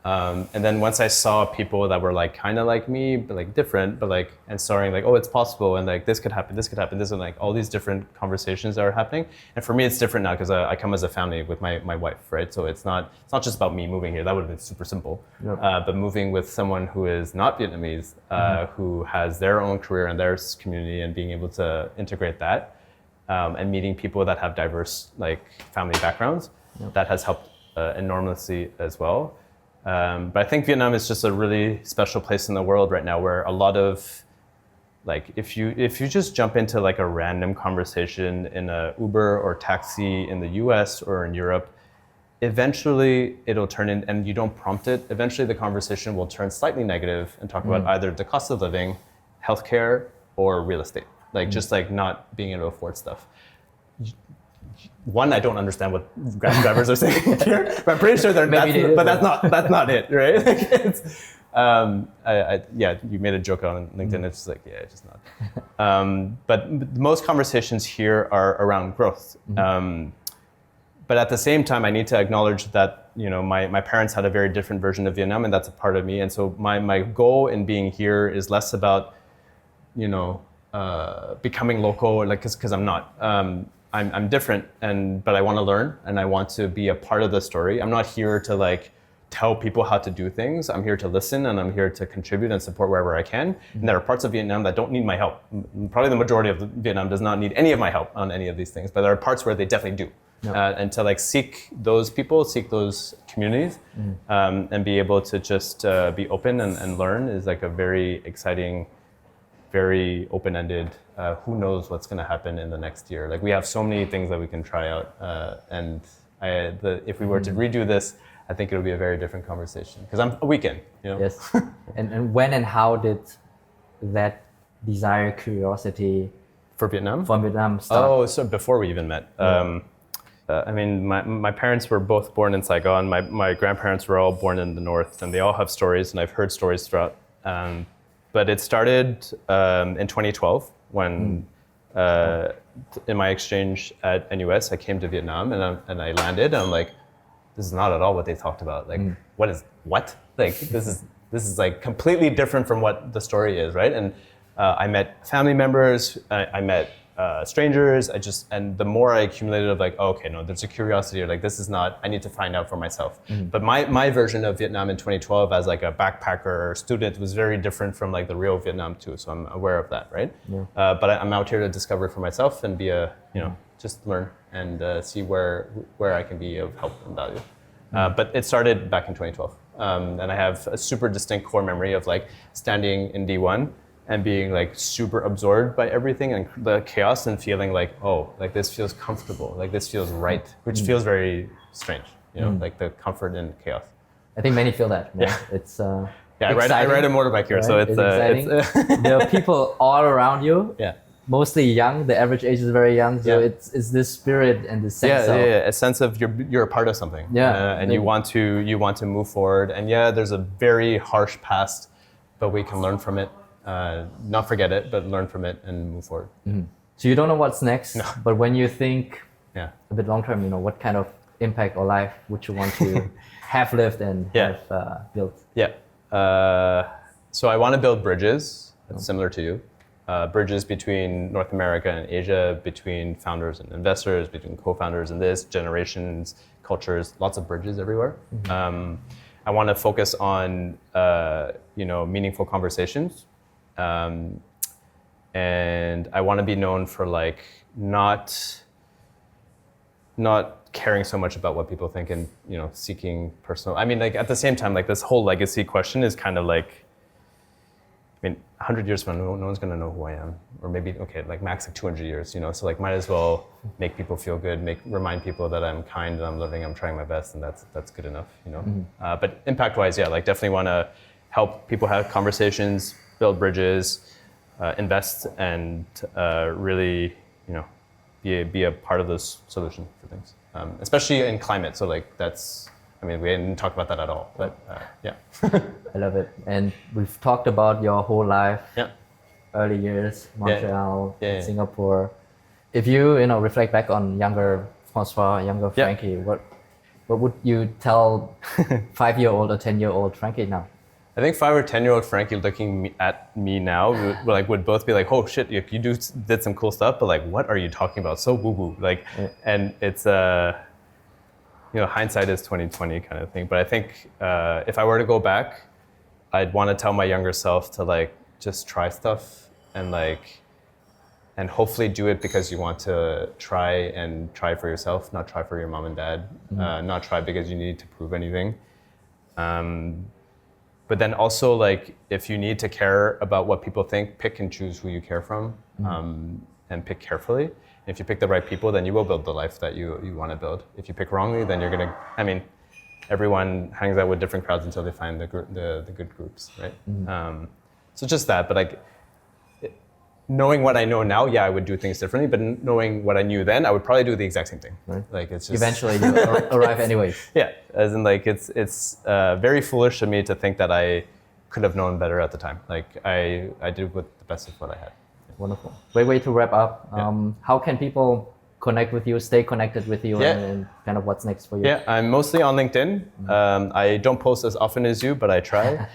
And then once I saw people that were like kind of like me, but like different, but like, and starting like, oh, it's possible, and like this could happen, this, and like all these different conversations that are happening. And for me, it's different now because I come as a family with my wife, right? So it's not just about me moving here. That would have been super simple. But moving with someone who is not Vietnamese, who has their own career and their community, and being able to integrate that, and meeting people that have diverse like family backgrounds, that has helped enormously as well. But I think Vietnam is just a really special place in the world right now, where a lot of, like, if you just jump into like a random conversation in a Uber or taxi in the US or in Europe, eventually it'll turn in, and you don't prompt it, eventually the conversation will turn slightly negative and talk about either the cost of living, healthcare, or real estate. Like just like not being able to afford stuff. One, I don't understand what Grab drivers are saying here, but I'm pretty sure that's not it, right? Like it's, you made a joke on LinkedIn. It's just like, it's just not. But most conversations here are around growth. But at the same time, I need to acknowledge that my parents had a very different version of Vietnam, and that's a part of me. And so my goal in being here is less about becoming local, or like because I'm not. I'm different, but I want to learn, and I want to be a part of the story. I'm not here to like tell people how to do things. I'm here to listen, and I'm here to contribute and support wherever I can. And there are parts of Vietnam that don't need my help. Probably the majority of Vietnam does not need any of my help on any of these things, but there are parts where they definitely do. And to like seek those people, seek those communities, and be able to just be open and learn is like a very exciting, very open-ended, who knows what's going to happen in the next year. Like we have so many things that we can try out, and if we were to redo this, I think it would be a very different conversation, because I'm a weekend. Yes. and when and how did that desire, curiosity for Vietnam start? Oh, so before we even met. I mean, my parents were both born in Saigon. My grandparents were all born in the north, and they all have stories, and I've heard stories throughout. But it started in 2012 when, in my exchange at NUS, I came to Vietnam, and I landed, and I'm like, this is not at all what they talked about. Like, what? Like, this is like completely different from what the story is, right? And I met family members, I met strangers. And the more I accumulated of like, there's a curiosity, or like, this is not, I need to find out for myself. But my version of Vietnam in 2012 as like a backpacker or student was very different from like the real Vietnam too. So I'm aware of that, right? But I'm out here to discover for myself and be just learn and see where I can be of help and value. But it started back in 2012. And I have a super distinct core memory of like standing in D1 and being like super absorbed by everything and the chaos, and feeling like, like this feels comfortable, like this feels right, which feels very strange, like the comfort in chaos. I think many feel that. Yeah. It's I ride a motorbike here, right? So it's exciting. There are people all around you. Yeah. Mostly young. The average age is very young, so it's this spirit and this sense of a sense of you're a part of something. And you want to move forward. And there's a very harsh past, but we can learn from it. Not forget it, but learn from it and move forward. So you don't know what's next, but when you think a bit long term, what kind of impact or life would you want to have lived and have built? So I want to build bridges, similar to you. Bridges between North America and Asia, between founders and investors, between co-founders and generations, cultures, lots of bridges everywhere. I want to focus on meaningful conversations And I want to be known for like not caring so much about what people think and, you know, seeking personal. I mean, like at the same time, like this whole legacy question is kind of like, I mean, 100 years from now, no one's going to know who I am. Or maybe, okay, like max like 200 years, you know? So like might as well make people feel good, remind people that I'm kind and I'm living, I'm trying my best, and that's good enough, you know? But impact-wise, yeah, like definitely want to help people have conversations, build bridges, invest, and really, you know, be a part of the solution for things. Especially in climate, so like that's, I mean, we didn't talk about that at all, but yeah. I love it. And we've talked about your whole life, yeah. Early years, Montreal, yeah. Singapore. If you reflect back on younger Francois, younger Frankie, what would you tell 5-year-old or 10-year-old Frankie now? I think 5 or 10-year-old Frankie looking at me now would both be like, oh shit, you did some cool stuff, but like, what are you talking about? So woo-woo. Like, and it's you know, hindsight is 20/20 kind of thing. But I think if I were to go back, I'd want to tell my younger self to like just try stuff and hopefully do it because you want to try for yourself, not try for your mom and dad, not try because you need to prove anything. But then also, like, if you need to care about what people think, pick and choose who you care from, and pick carefully. And if you pick the right people, then you will build the life that you want to build. If you pick wrongly, then you're gonna. I mean, everyone hangs out with different crowds until they find the good groups, right? So just that. But like, knowing what I know now, yeah, I would do things differently. But knowing what I knew then, I would probably do the exact same thing. Right? Like it's just eventually you arrive anyways. Yeah, as in like it's very foolish of me to think that I could have known better at the time. Like I did with the best of what I had. Wonderful. Great way to wrap up. How can people connect with you, stay connected with you, and kind of what's next for you? Yeah, I'm mostly on LinkedIn. I don't post as often as you, but I try.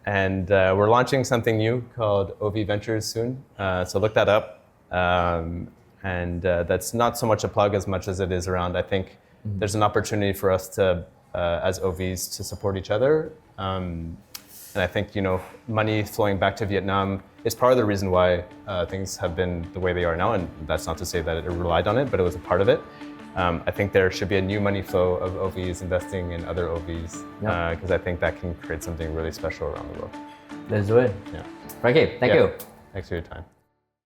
And we're launching something new called OV Ventures soon. So look that up. And that's not so much a plug as much as it is around, I think there's an opportunity for us to, as OVs, to support each other. And I think, you know, money flowing back to Vietnam is part of the reason why things have been the way they are now. And that's not to say that it relied on it, but it was a part of it. I think there should be a new money flow of OVs investing in other OVs, because I think that can create something really special around the world. Let's do it. Yeah. Frankie, thank you. Thanks for your time.